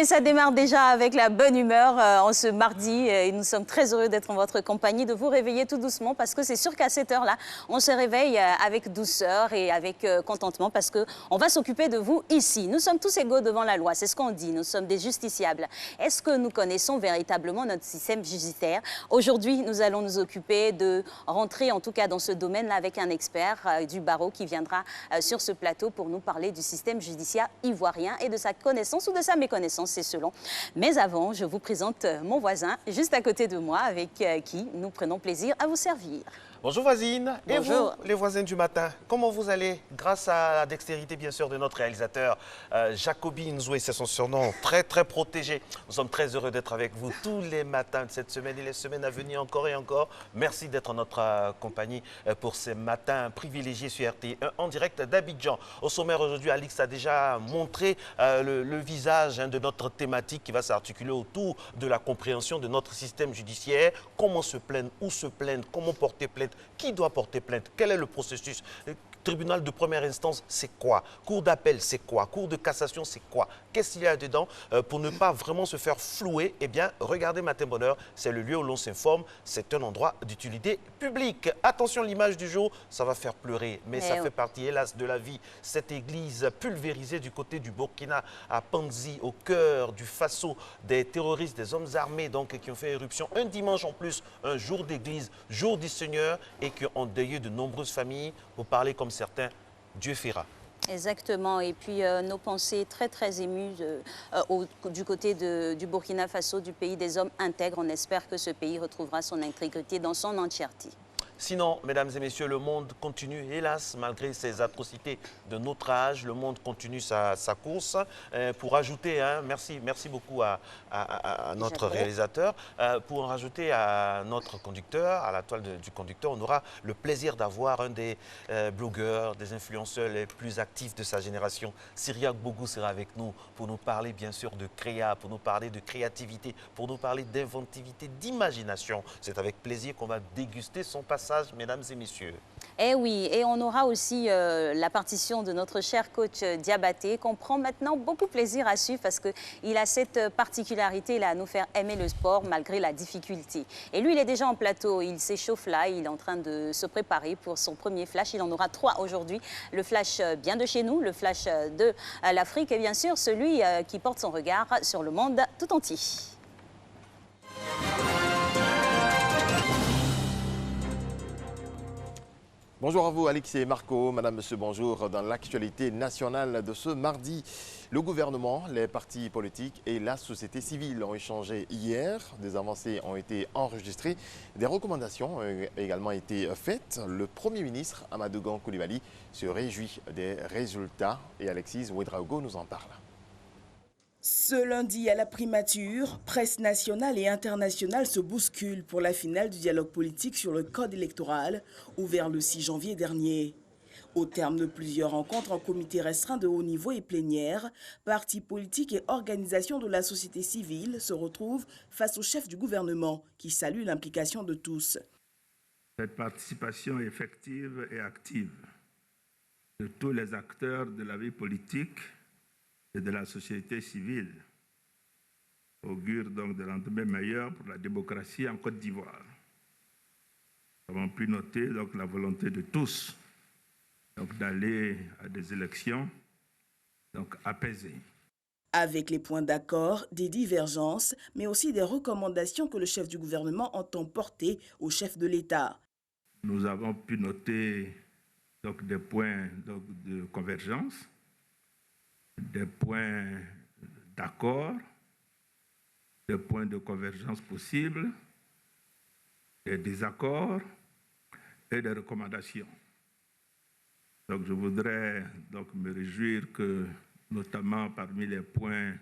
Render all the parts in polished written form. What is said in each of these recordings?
Et ça démarre déjà avec la bonne humeur en ce mardi. Et nous sommes très heureux d'être en votre compagnie, de vous réveiller tout doucement parce que c'est sûr qu'à cette heure-là, on se réveille avec douceur et avec contentement parce qu'on va s'occuper de vous ici. Nous sommes tous égaux devant la loi, c'est ce qu'on dit. Nous sommes des justiciables. Est-ce que nous connaissons véritablement notre système judiciaire? Aujourd'hui, nous allons nous occuper de rentrer en tout cas dans ce domaine-là avec un expert du barreau qui viendra sur ce plateau pour nous parler du système judiciaire ivoirien et de sa connaissance ou de sa méconnaissance, c'est selon. Mais avant, je vous présente mon voisin juste à côté de moi avec qui nous prenons plaisir à vous servir. Bonjour voisine. Bonjour. Et vous, les voisins du matin, comment vous allez? Grâce à la dextérité, bien sûr, de notre réalisateur, Jacobi Nzoué, c'est son surnom, très protégé. Nous sommes très heureux d'être avec vous tous les matins de cette semaine et les semaines à venir encore et encore. Merci d'être en notre compagnie pour ces matins privilégiés sur RT1 en direct d'Abidjan. Au sommaire aujourd'hui, Alix a déjà montré le visage de notre thématique qui va s'articuler autour de la compréhension de notre système judiciaire. Comment se plaindre, où se plaindre, comment porter plainte. Qui doit porter plainte? Quel est le processus? Tribunal de première instance, c'est quoi? Cour d'appel, c'est quoi? Cour de cassation, c'est quoi? Qu'est-ce qu'il y a dedans? Pour ne pas vraiment se faire flouer, eh bien, regardez Matin Bonheur, c'est le lieu où l'on s'informe, c'est un endroit d'utilité publique. Attention, l'image du jour, ça va faire pleurer, mais ça fait partie, hélas, de la vie. Cette église pulvérisée du côté du Burkina, à Panzi, au cœur du Faso, des terroristes, des hommes armés donc, qui ont fait éruption un dimanche en plus, un jour d'église, jour du Seigneur, et qui ont endeuillé de nombreuses familles. Vous parlez comme certains, Dieu fera. Exactement. Et puis nos pensées très émues du côté du Burkina Faso, du pays des hommes intègres. On espère que ce pays retrouvera son intégrité dans son entièreté. Sinon, mesdames et messieurs, le monde continue, hélas, malgré ces atrocités de notre âge, le monde continue sa course. Pour ajouter, merci beaucoup à notre réalisateur, pour en rajouter à notre conducteur, à la toile du conducteur, on aura le plaisir d'avoir un des blogueurs, des influenceurs les plus actifs de sa génération. Cyriaque Bougou sera avec nous pour nous parler bien sûr de créa, pour nous parler de créativité, pour nous parler d'inventivité, d'imagination. C'est avec plaisir qu'on va déguster son passage, mesdames et messieurs. Eh oui, et on aura aussi la partition de notre cher coach Diabaté qu'on prend maintenant beaucoup plaisir à suivre parce qu'il a cette particularité là à nous faire aimer le sport malgré la difficulté. Et lui, il est déjà en plateau, il s'échauffe là, il est en train de se préparer pour son premier flash. Il en aura 3 aujourd'hui. Le flash bien de chez nous, le flash de l'Afrique et bien sûr celui qui porte son regard sur le monde tout entier. Bonjour à vous, Alix et Marco. Madame, monsieur, bonjour. Dans l'actualité nationale de ce mardi, le gouvernement, les partis politiques et la société civile ont échangé hier. Des avancées ont été enregistrées. Des recommandations ont également été faites. Le Premier ministre, Amadou Gon Coulibaly, se réjouit des résultats. Et Alexis Ouedraogo nous en parle. Ce lundi à la primature, presse nationale et internationale se bousculent pour la finale du dialogue politique sur le code électoral, ouvert le 6 janvier dernier. Au terme de plusieurs rencontres en comité restreint de haut niveau et plénière, partis politiques et organisations de la société civile se retrouvent face au chef du gouvernement qui salue l'implication de tous. Cette participation effective et active de tous les acteurs de la vie politique et de la société civile augure donc de lendemain meilleur pour la démocratie en Côte d'Ivoire. Nous avons pu noter donc la volonté de tous d'aller à des élections apaisées. Avec les points d'accord, des divergences, mais aussi des recommandations que le chef du gouvernement entend porter au chef de l'État. Nous avons pu noter des points de convergence, des points d'accord, des points de convergence possibles, des désaccords et des recommandations. Donc je voudrais me réjouir que, notamment parmi les points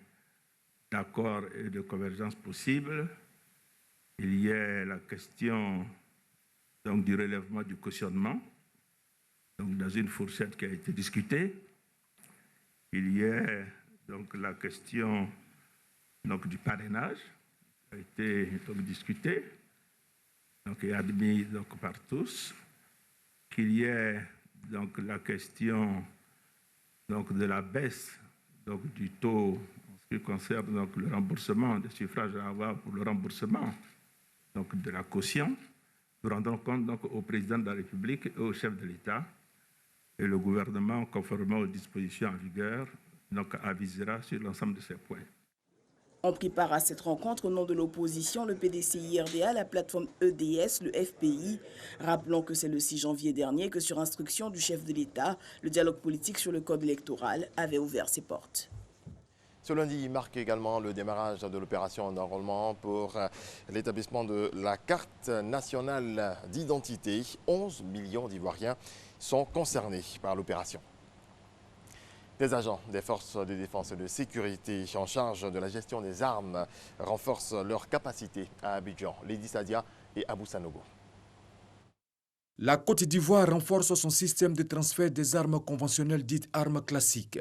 d'accord et de convergence possibles, il y ait la question du relèvement du cautionnement, dans une fourchette qui a été discutée. Il y a la question du parrainage qui a été discuté et admis par tous. Qu'il y ait la question de la baisse du taux en ce qui concerne donc le remboursement des suffrages à avoir pour le remboursement donc, de la caution, nous rendons compte donc, au président de la République et au chef de l'État. Et le gouvernement, conformément aux dispositions en vigueur, donc, avisera sur l'ensemble de ces points. On prit part à cette rencontre au nom de l'opposition, le PDCI-RDA, la plateforme EDS, le FPI. Rappelons que c'est le 6 janvier dernier que, sur instruction du chef de l'État, le dialogue politique sur le code électoral avait ouvert ses portes. Ce lundi marque également le démarrage de l'opération d'enrôlement pour l'établissement de la carte nationale d'identité. 11 millions d'Ivoiriens sont concernés par l'opération. Les agents des forces de défense et de sécurité en charge de la gestion des armes renforcent leurs capacités à Abidjan, Lady Sadia et Abou Sanogo. La Côte d'Ivoire renforce son système de transfert des armes conventionnelles dites armes classiques.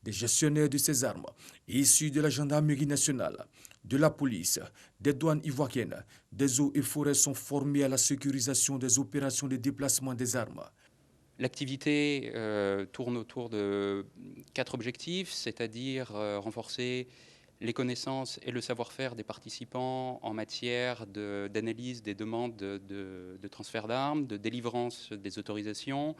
Des gestionnaires de ces armes, issus de la gendarmerie nationale, de la police, des douanes ivoiriennes, des eaux et forêts sont formés à la sécurisation des opérations de déplacement des armes. L'activité tourne autour de 4 objectifs, c'est-à-dire renforcer les connaissances et le savoir-faire des participants en matière d'analyse des demandes de transfert d'armes, de délivrance des autorisations,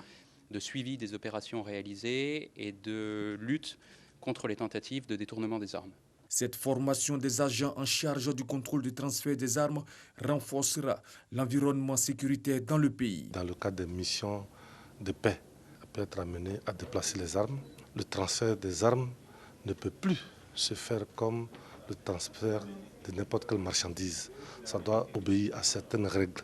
de suivi des opérations réalisées et de lutte contre les tentatives de détournement des armes. Cette formation des agents en charge du contrôle du transfert des armes renforcera l'environnement sécuritaire dans le pays. Dans le cadre des missions de paix, peut être amené à déplacer les armes. Le transfert des armes ne peut plus se faire comme le transfert de n'importe quelle marchandise. Ça doit obéir à certaines règles.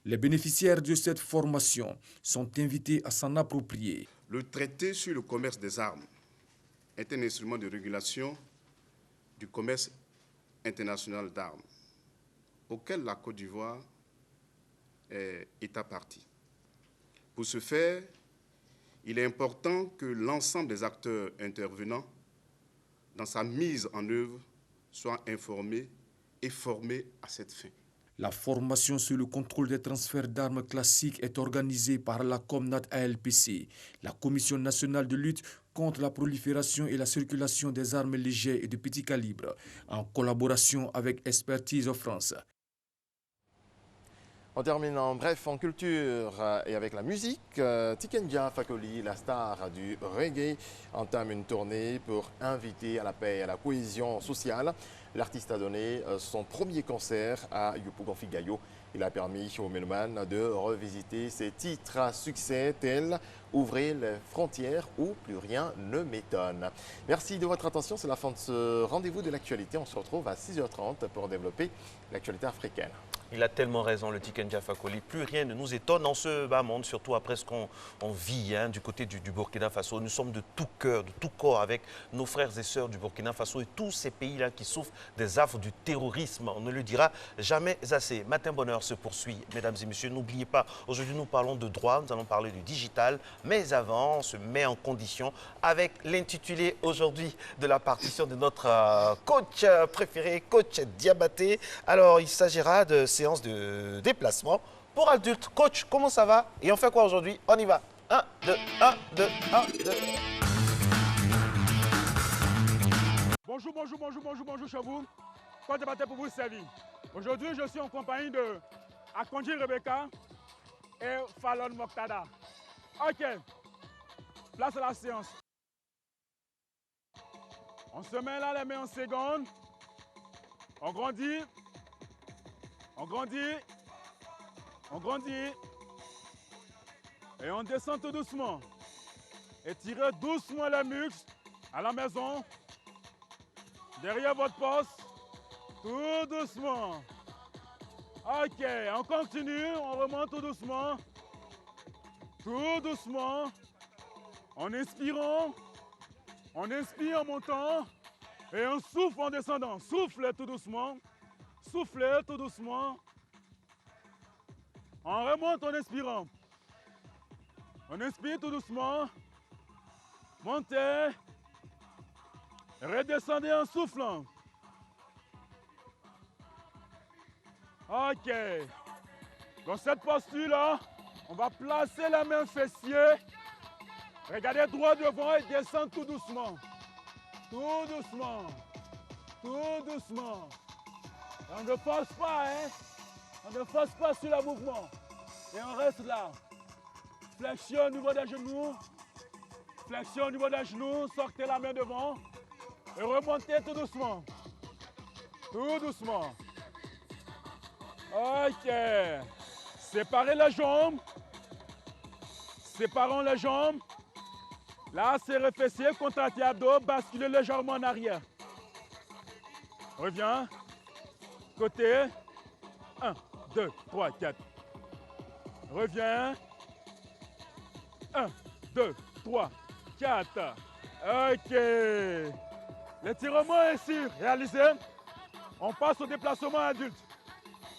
Les bénéficiaires de cette formation sont invités à s'en approprier. Le traité sur le commerce des armes est un instrument de régulation du commerce international d'armes, auquel la Côte d'Ivoire est État partie. Pour ce faire, il est important que l'ensemble des acteurs intervenants dans sa mise en œuvre soient informés et formés à cette fin. La formation sur le contrôle des transferts d'armes classiques est organisée par la Comnat ALPC, la Commission nationale de lutte contre la prolifération et la circulation des armes légères et de petit calibre, en collaboration avec Expertise France. On termine en bref en culture et avec la musique. Tikenja Fakoly, la star du reggae, entame une tournée pour inviter à la paix et à la cohésion sociale. L'artiste a donné son premier concert à Yopougon-Figayo. Il a permis aux mélomanes de revisiter ses titres à succès tels « Ouvrez les frontières » ou « Plus rien ne m'étonne ». Merci de votre attention. C'est la fin de ce rendez-vous de l'actualité. On se retrouve à 6h30 pour développer l'actualité africaine. Il a tellement raison, le Tikenja Fakoly. Plus rien ne nous étonne en ce bas monde, surtout après ce qu'on vit du côté du Burkina Faso. Nous sommes de tout cœur, de tout corps avec nos frères et sœurs du Burkina Faso et tous ces pays-là qui souffrent des affres du terrorisme. On ne le dira jamais assez. Matin Bonheur se poursuit, mesdames et messieurs. N'oubliez pas, aujourd'hui nous parlons de droit, nous allons parler du digital. Mais avant, on se met en condition avec l'intitulé aujourd'hui de la partition de notre coach préféré, coach Diabaté. Alors, il s'agira de séance de déplacement pour adultes. Coach, comment ça va? Et on fait quoi aujourd'hui? On y va. 1, 2, 1, 2, 1, 2. Bonjour, bonjour, bonjour, bonjour, bonjour chez vous. Coach Diabaté pour vous servir. Aujourd'hui, je suis en compagnie de Akonji Rebecca et Fallon Moktada. Ok, place à la séance. On se met là les mains en seconde. On grandit. On grandit. On grandit. Et on descend tout doucement. Étirez doucement les muscles à la maison. Derrière votre poste. Tout doucement. Ok, on continue. On remonte tout doucement. Tout doucement. En inspirant. On inspire en montant. Et on souffle en descendant. Soufflez tout doucement. Soufflez tout doucement. On remonte en inspirant. On inspire tout doucement. Montez. Redescendez en soufflant. Ok. Dans cette posture-là, on va placer la main fessier. Regardez droit devant et descendre tout doucement. Tout doucement. Tout doucement. On ne force pas, hein. On ne force pas sur le mouvement. Et on reste là. Flexion au niveau des genoux. Flexion au niveau des genoux. Sortez la main devant. Et remontez tout doucement. Tout doucement. Ok. Séparez les jambes. Séparons les jambes. Là, serrez fessiers, contractez abdos, basculez légèrement en arrière. Reviens. Côté. 1, 2, 3, 4. Reviens. 1, 2, 3, 4. Ok. L'étirement est ici réalisé. On passe au déplacement adulte.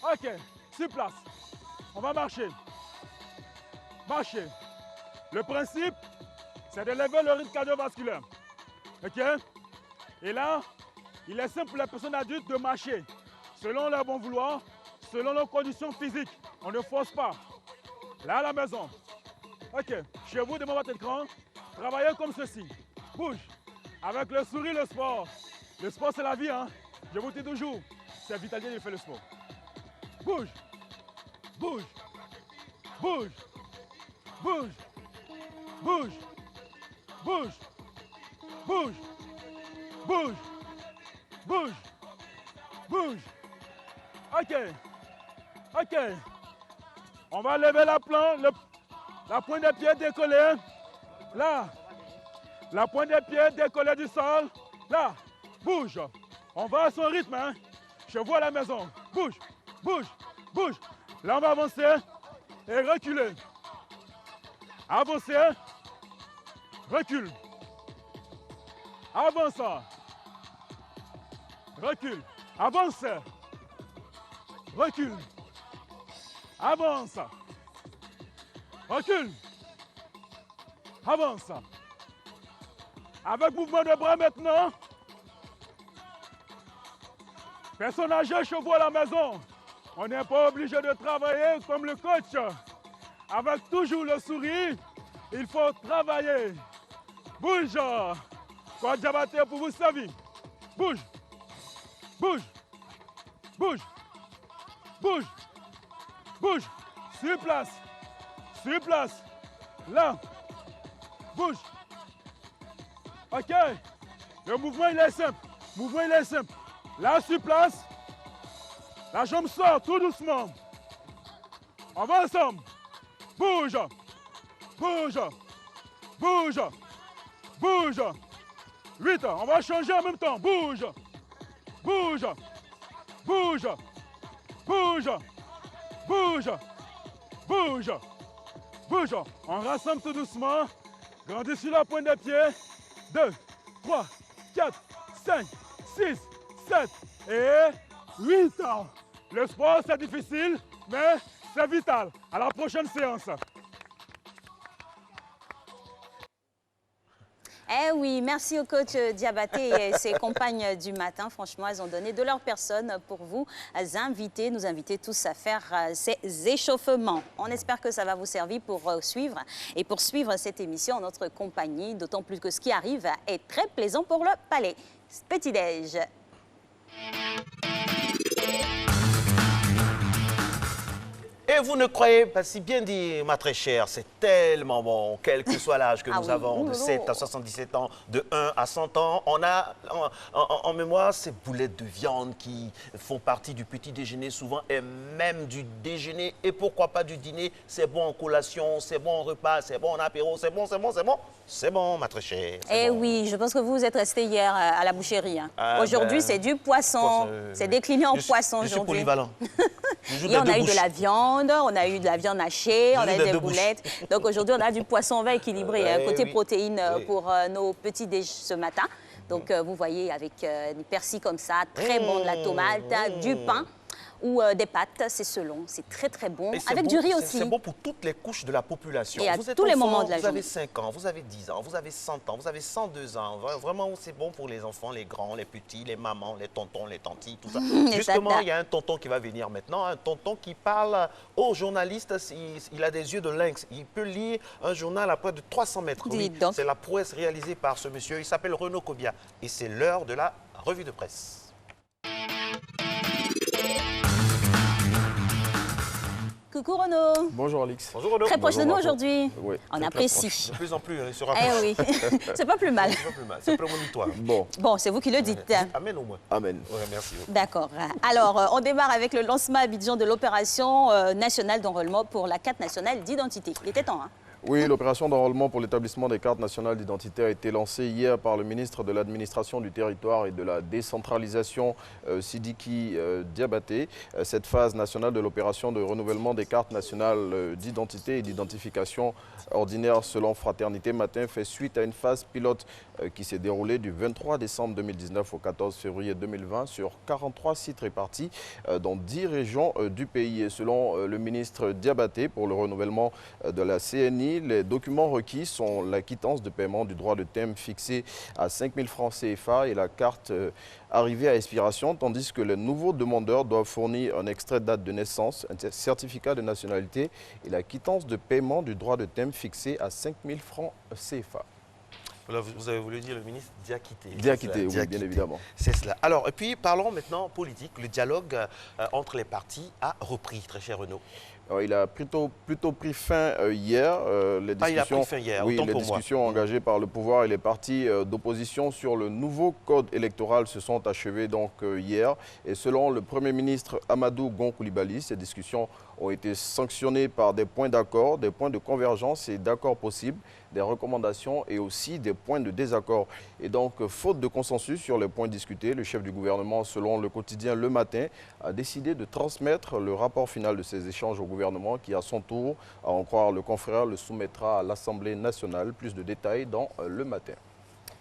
Ok. Sur place. On va marcher. Marcher. Le principe, c'est de lever le rythme cardiovasculaire. Ok? Et là, il est simple pour les personnes adultes de marcher selon leur bon vouloir, selon leurs conditions physiques. On ne force pas. Là, à la maison. Ok. Chez vous, devant votre écran, travaillez comme ceci. Bouge. Avec le sourire, le sport. Le sport, c'est la vie, hein? Je vous dis toujours, c'est vitalien de faire le sport. Bouge. Bouge. Bouge. Bouge. Bouge. Bouge. Bouge. Bouge. Bouge. Bouge. Ok. Ok. On va lever la pointe des pieds décollée. Là. La pointe des pieds décollée du sol. Là. Bouge. On va à son rythme. Hein. Je vois à la maison. Bouge. Bouge. Bouge. Là, on va avancer et reculer. Avancer. Recule. Avance. Recule. Avance. Recule. Avance. Recule. Avance. Avec mouvement de bras maintenant. Personne âgée, chevaux à la maison. On n'est pas obligé de travailler comme le coach. Avec toujours le sourire, il faut travailler. Bouge. Quoi Diabaté pour vous servir. Bouge. Bouge. Bouge. Bouge. Bouge. Sur place. Sur place. Là. Bouge. Ok. Le mouvement, il est simple. Le mouvement, il est simple. Là, sur place. La jambe sort tout doucement. On va ensemble. Bouge. Bouge. Bouge. Bouge. 8. On va changer en même temps. Bouge. Bouge. Bouge. Bouge. Bouge. Bouge. Bouge. On rassemble tout doucement. Grandis sur la pointe des pieds. 2, 3, 4, 5, 6, 7 et 8. Le sport, c'est difficile, mais c'est vital. À la prochaine séance. Eh oui, merci au coach Diabaté et ses compagnes du matin. Franchement, elles ont donné de leur personne pour vous inviter, nous inviter tous à faire ces échauffements. On espère que ça va vous servir pour suivre et poursuivre cette émission en notre compagnie, d'autant plus que ce qui arrive est très plaisant pour le palais. Petit-déj. Et vous ne croyez pas si bien dit, ma très chère, c'est tellement bon, quel que soit l'âge que nous avons, de 7 à 77 ans, de 1 à 100 ans, on a en mémoire ces boulettes de viande qui font partie du petit déjeuner souvent et même du déjeuner et pourquoi pas du dîner. C'est bon en collation, c'est bon en repas, c'est bon en apéro, c'est bon, c'est bon, c'est bon. C'est bon, ma très chère. Eh bon. oui, je pense que vous êtes resté hier à la boucherie. Hein. Ah Aujourd'hui, ben, c'est du poisson. C'est décliné en poisson aujourd'hui. Je suis polyvalent. Et on a eu de la viande, on a eu de la viande hachée, on a eu des boulettes. Donc aujourd'hui, on a du poisson vert équilibré, côté protéines pour nos petits déj ce matin. Donc vous voyez, avec des persils comme ça, très bon, de la tomate, du pain ou des pâtes, c'est selon. C'est très très bon. Avec du riz aussi. C'est bon pour toutes les couches de la population. Et à vous êtes tous les enfant, moments de la vous journée. avez 5 ans, vous avez 10 ans, vous avez 100 ans, vous avez 102 ans. Vraiment, c'est bon pour les enfants, les grands, les petits, les mamans, les tontons, les tantis, tout ça. Justement, il y a un tonton qui va venir maintenant, un tonton qui parle aux journalistes. Il a des yeux de lynx. Il peut lire un journal à près de 300 mètres. Oui, c'est la prouesse réalisée par ce monsieur. Il s'appelle Renaud Kobia. Et c'est l'heure de la revue de presse. Coucou Renaud. Bonjour Alix. Bonjour Renaud. Très proche de nous Marco. aujourd'hui. Oui, On très apprécie. De plus en plus, il se Eh rapproche. oui, c'est pas plus mal. C'est pas plus mal. C'est prémonitoire. Bon, Bon, c'est vous qui le dites. Amen au moins. amen. Ouais, merci. D'accord. Alors, on démarre avec le lancement à Abidjan de l'opération nationale d'enrôlement pour la carte nationale d'identité. Il était temps, hein? Oui, l'opération d'enrôlement pour l'établissement des cartes nationales d'identité a été lancée hier par le ministre de l'Administration du Territoire et de la Décentralisation, Sidiki Diabaté. Cette phase nationale de l'opération de renouvellement des cartes nationales d'identité et d'identification ordinaire selon Fraternité Matin fait suite à une phase pilote qui s'est déroulée du 23 décembre 2019 au 14 février 2020 sur 43 sites répartis dans 10 régions du pays. Et selon le ministre Diabaté, pour le renouvellement de la CNI, les documents requis sont la quittance de paiement du droit de thème fixé à 5 000 francs CFA et la carte arrivée à expiration, tandis que les nouveaux demandeurs doivent fournir un extrait de date de naissance, un certificat de nationalité et la quittance de paiement du droit de thème fixé à 5 000 francs CFA. Voilà, vous avez voulu dire le ministre Diakité. Diakité, oui, bien évidemment. C'est cela. Alors, et puis parlons maintenant politique. Le dialogue entre les partis a repris, très cher Renaud. Alors, il a plutôt pris fin hier. Les discussions, il a pris fin hier, oui, autant les pour moi. discussions engagées par le pouvoir et les partis d'opposition sur le nouveau code électoral se sont achevées donc hier. Et selon le Premier ministre Amadou Gon Coulibaly, ces discussions ont été sanctionnées par des points d'accord, des points de convergence et d'accord possibles, des recommandations et aussi des points de désaccord. Et donc, faute de consensus sur les points discutés, le chef du gouvernement, selon le quotidien Le Matin, a décidé de transmettre le rapport final de ces échanges au gouvernement qui, à son tour, à en croire le confrère, le soumettra à l'Assemblée nationale. Plus de détails dans Le Matin.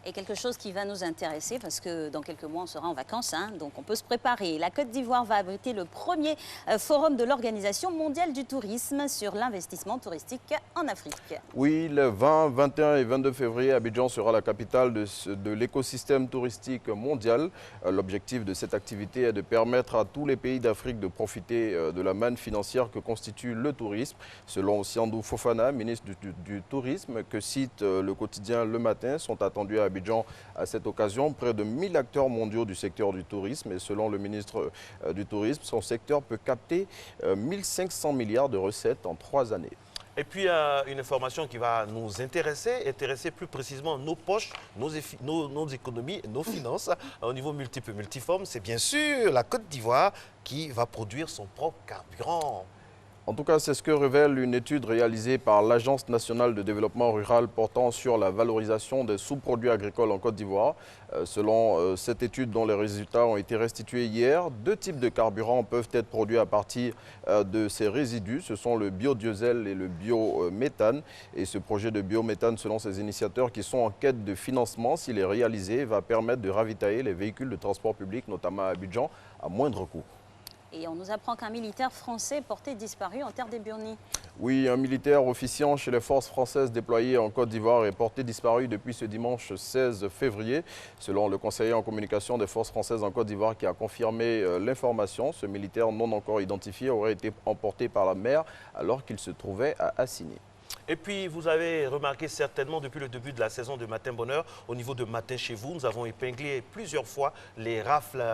Et quelque chose qui va nous intéresser parce que dans quelques mois on sera en vacances, hein, donc on peut se préparer. La Côte d'Ivoire va abriter le premier forum de l'Organisation mondiale du tourisme sur l'investissement touristique en Afrique. Oui, le 20, 21 et 22 février, Abidjan sera la capitale de l'écosystème touristique mondial. L'objectif de cette activité est de permettre à tous les pays d'Afrique de profiter de la manne financière que constitue le tourisme. Selon Siandou Fofana, ministre du Tourisme, que cite le quotidien Le Matin, sont attendus à Abidjan à cette occasion près de 1000 acteurs mondiaux du secteur du tourisme. Et selon le ministre du Tourisme, son secteur peut capter 1500 milliards de recettes en 3 années. Et puis, une information qui va nous intéresser plus précisément nos poches, nos économies, nos finances au niveau multiforme. C'est bien sûr la Côte d'Ivoire qui va produire son propre carburant. En tout cas, c'est ce que révèle une étude réalisée par l'Agence nationale de développement rural portant sur la valorisation des sous-produits agricoles en Côte d'Ivoire. Selon cette étude dont les résultats ont été restitués hier, 2 types de carburants peuvent être produits à partir de ces résidus. Ce sont le biodiesel et le biométhane. Et ce projet de biométhane, selon ses initiateurs qui sont en quête de financement, s'il est réalisé, va permettre de ravitailler les véhicules de transport public, notamment à Abidjan, à moindre coût. Et on nous apprend qu'un militaire français porté disparu en terre des Burnies. Oui, un militaire officiant chez les forces françaises déployées en Côte d'Ivoire est porté disparu depuis ce dimanche 16 février. Selon le conseiller en communication des forces françaises en Côte d'Ivoire qui a confirmé l'information, ce militaire non encore identifié aurait été emporté par la mer alors qu'il se trouvait à Assigny. Et puis, vous avez remarqué certainement depuis le début de la saison de Matin Bonheur, au niveau de Matin chez vous, nous avons épinglé plusieurs fois les rafles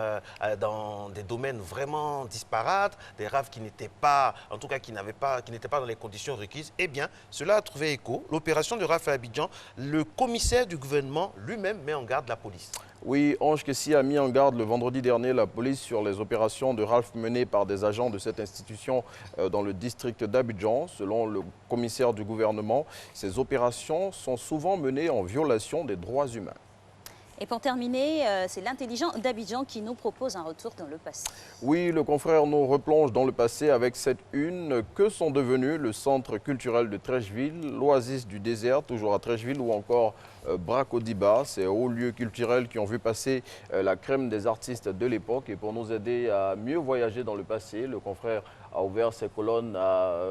dans des domaines vraiment disparates, des rafles qui n'étaient pas, en tout cas qui n'étaient pas dans les conditions requises. Eh bien, cela a trouvé écho. L'opération de rafle à Abidjan, le commissaire du gouvernement lui-même met en garde la police. Oui, Ange Kessi a mis en garde le vendredi dernier la police sur les opérations de rafle menées par des agents de cette institution dans le district d'Abidjan. Selon le commissaire du gouvernement, ces opérations sont souvent menées en violation des droits humains. Et pour terminer, c'est l'intelligent d'Abidjan qui nous propose un retour dans le passé. Oui, le confrère nous replonge dans le passé avec cette une. Que sont devenus le centre culturel de Trècheville, l'oasis du désert, toujours à Trècheville, ou encore Bracodiba, ces hauts lieux culturels qui ont vu passer la crème des artistes de l'époque. Et pour nous aider à mieux voyager dans le passé, le confrère a ouvert ses colonnes à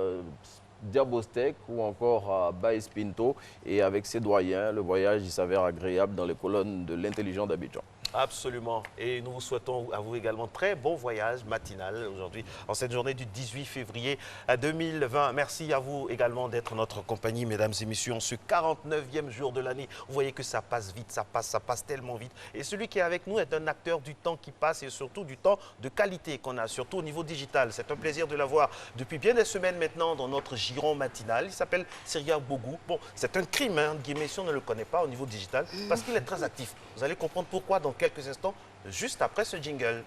Diabostec ou encore à Baez Pinto. Et avec ses doyens, le voyage s'avère agréable dans les colonnes de l'intelligent d'Abidjan. Absolument. Et nous vous souhaitons à vous également très bon voyage matinal aujourd'hui, en cette journée du 18 février 2020. Merci à vous également d'être notre compagnie, mesdames et messieurs, en ce 49e jour de l'année. Vous voyez que ça passe vite, ça passe tellement vite. Et celui qui est avec nous est un acteur du temps qui passe et surtout du temps de qualité qu'on a, surtout au niveau digital. C'est un plaisir de l'avoir depuis bien des semaines maintenant dans notre giron matinal. Il s'appelle Syria Bogou. Bon, c'est un crime, hein, guillemets, si on ne le connaît pas au niveau digital, parce qu'il est très actif. Vous allez comprendre pourquoi dans quelques instants, juste après ce jingle.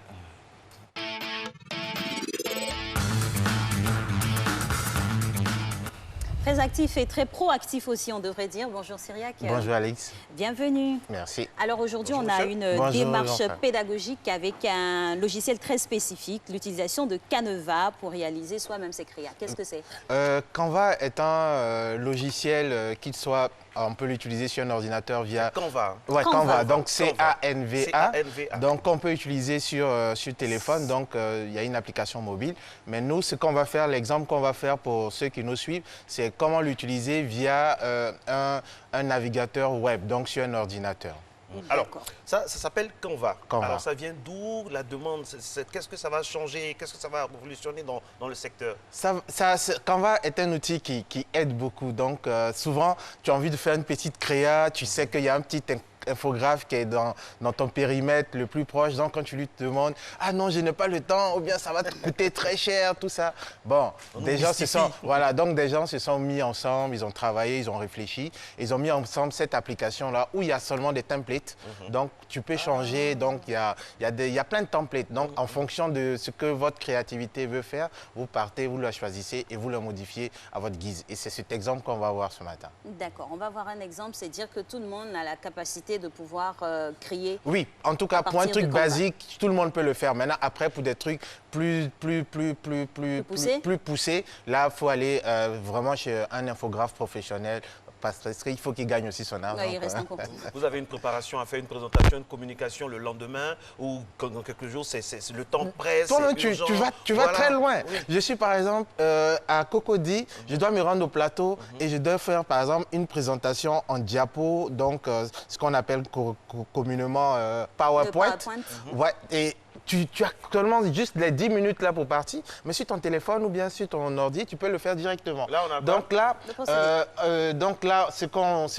Très actif et très proactif aussi, on devrait dire. Bonjour Cyriac. Bonjour Alex. Bienvenue. Merci. Alors aujourd'hui, on a une démarche pédagogique avec un logiciel très spécifique, l'utilisation de Canva pour réaliser soi-même ses créas. Qu'est-ce que c'est? Canva est un logiciel on peut l'utiliser sur un ordinateur via... Canva. Ouais, Canva. Donc C-A-N-V-A. Donc on peut utiliser sur téléphone. Donc il y a une application mobile. Mais nous, ce qu'on va faire, l'exemple qu'on va faire pour ceux qui nous suivent, c'est comment l'utiliser via un navigateur web, donc sur un ordinateur. Alors, ça s'appelle Canva. Canva. Alors, ça vient d'où la demande? Qu'est-ce que ça va changer? Qu'est-ce que ça va révolutionner dans le secteur? Canva est un outil qui aide beaucoup. Donc, souvent, tu as envie de faire une petite créa, tu sais qu'il y a un petit infographe qui est dans ton périmètre le plus proche. Donc, quand tu lui demandes « Ah non, je n'ai pas le temps » ou bien « Ça va te coûter très cher », tout ça. Bon, des gens se sont mis ensemble, ils ont travaillé, ils ont réfléchi. Ils ont mis ensemble cette application-là où il y a seulement des templates. Donc, tu peux changer. Donc, il y a plein de templates. Donc, en fonction de ce que votre créativité veut faire, vous partez, vous la choisissez et vous la modifiez à votre guise. Et c'est cet exemple qu'on va voir ce matin. D'accord. On va voir un exemple. C'est dire que tout le monde a la capacité de pouvoir créer. Oui, en tout cas, pour un truc basique, tout le monde peut le faire. Maintenant, après, pour des trucs plus poussés, là, il faut aller vraiment chez un infographe professionnel. Parce qu'il faut qu'il gagne aussi son argent. Ouais, il reste encore. Vous avez une préparation à faire, une présentation, une communication le lendemain ou dans quelques jours, c'est le temps presse. Toi-même, tu vas très loin. Oui. Je suis par exemple à Cocody, je dois me rendre au plateau et je dois faire par exemple une présentation en diapo, donc ce qu'on appelle communément PowerPoint. Ouais, et tu as actuellement juste les 10 minutes là pour partir, mais sur ton téléphone ou bien sur ton ordi, tu peux le faire directement. Là, on a donc là, ce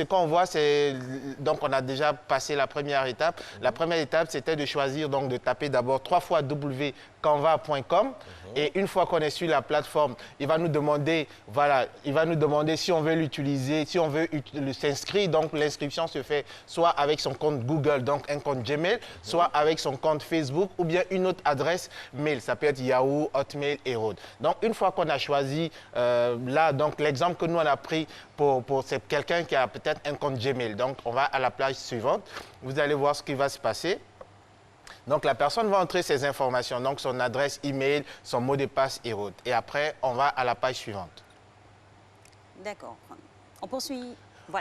qu'on voit, c'est donc on a déjà passé la première étape. La première étape, c'était de choisir, donc de taper d'abord 3 fois www.canva.com. Et une fois qu'on est sur la plateforme, il va nous demander, si on veut l'utiliser, si on veut s'inscrire. Donc l'inscription se fait soit avec son compte Google, donc un compte Gmail, soit avec son compte Facebook ou bien une autre adresse mail. Ça peut être Yahoo, Hotmail et autres. Donc une fois qu'on a choisi, là, donc l'exemple que nous on a pris pour c'est quelqu'un qui a peut-être un compte Gmail. Donc on va à la page suivante. Vous allez voir ce qui va se passer. Donc, la personne va entrer ses informations, donc son adresse email, son mot de passe et autres. Et après, on va à la page suivante. D'accord. On poursuit.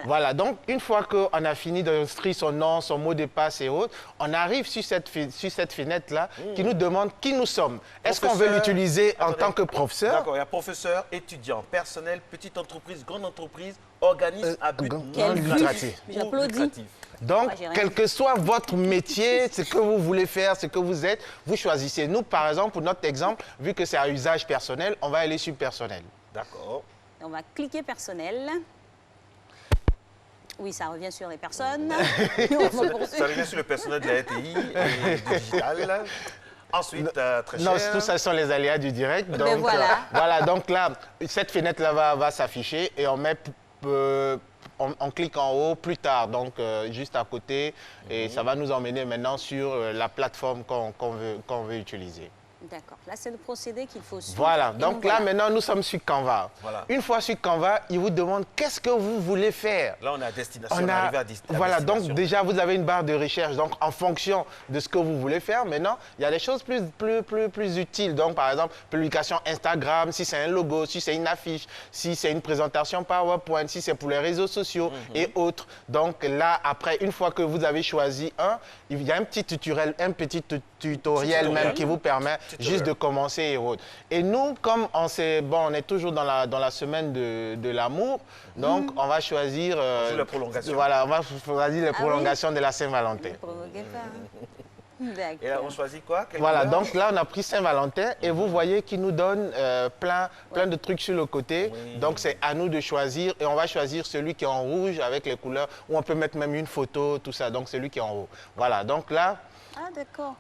Voilà, donc une fois qu'on a fini d'inscrire son nom, son mot de passe et autres, on arrive sur cette fenêtre-là qui nous demande qui nous sommes. Est-ce qu'on veut l'utiliser en tant que professeur? D'accord, il y a professeur, étudiant, personnel, petite entreprise, grande entreprise, organisme à but non lucratif. J'applaudis. Donc, quel que soit votre métier, ce que vous voulez faire, ce que vous êtes, vous choisissez. Nous, par exemple, pour notre exemple, vu que c'est à usage personnel, on va aller sur personnel. D'accord. On va cliquer personnel. Oui, ça revient sur les personnes. Ça revient sur le personnel de la RTI et du digital. Ensuite, très cher. Non, tout ça sont les aléas du direct. Donc, voilà, donc là, cette fenêtre-là va s'afficher et on met... On clique en haut plus tard, donc juste à côté, et ça va nous emmener maintenant sur la plateforme qu'on veut utiliser. D'accord. Là, c'est le procédé qu'il faut suivre. Voilà. Donc là, maintenant, nous sommes sur Canva. Voilà. Une fois sur Canva, il vous demande qu'est-ce que vous voulez faire. Là, on est à destination. On est arrivé à destination. Voilà. Donc, déjà, vous avez une barre de recherche. Donc, en fonction de ce que vous voulez faire, maintenant, il y a des choses plus utiles. Donc, par exemple, publication Instagram, si c'est un logo, si c'est une affiche, si c'est une présentation PowerPoint, si c'est pour les réseaux sociaux et autres. Donc, là, après, une fois que vous avez choisi il y a un petit tutoriel même qui vous permet juste de commencer et autres. Et nous, comme on est toujours dans la semaine de l'amour, donc on va choisir... la prolongation. Voilà, on va choisir les prolongations de la Saint-Valentin. Ne provoquez pas. Et là, on choisit quoi? Quelle Voilà, couleur? donc là, on a pris Saint-Valentin et vous voyez qu'il nous donne plein de trucs sur le côté. Oui. Donc, c'est à nous de choisir et on va choisir celui qui est en rouge avec les couleurs où on peut mettre même une photo, tout ça. Donc, celui qui est en haut. Voilà, donc là... Ah, d'accord.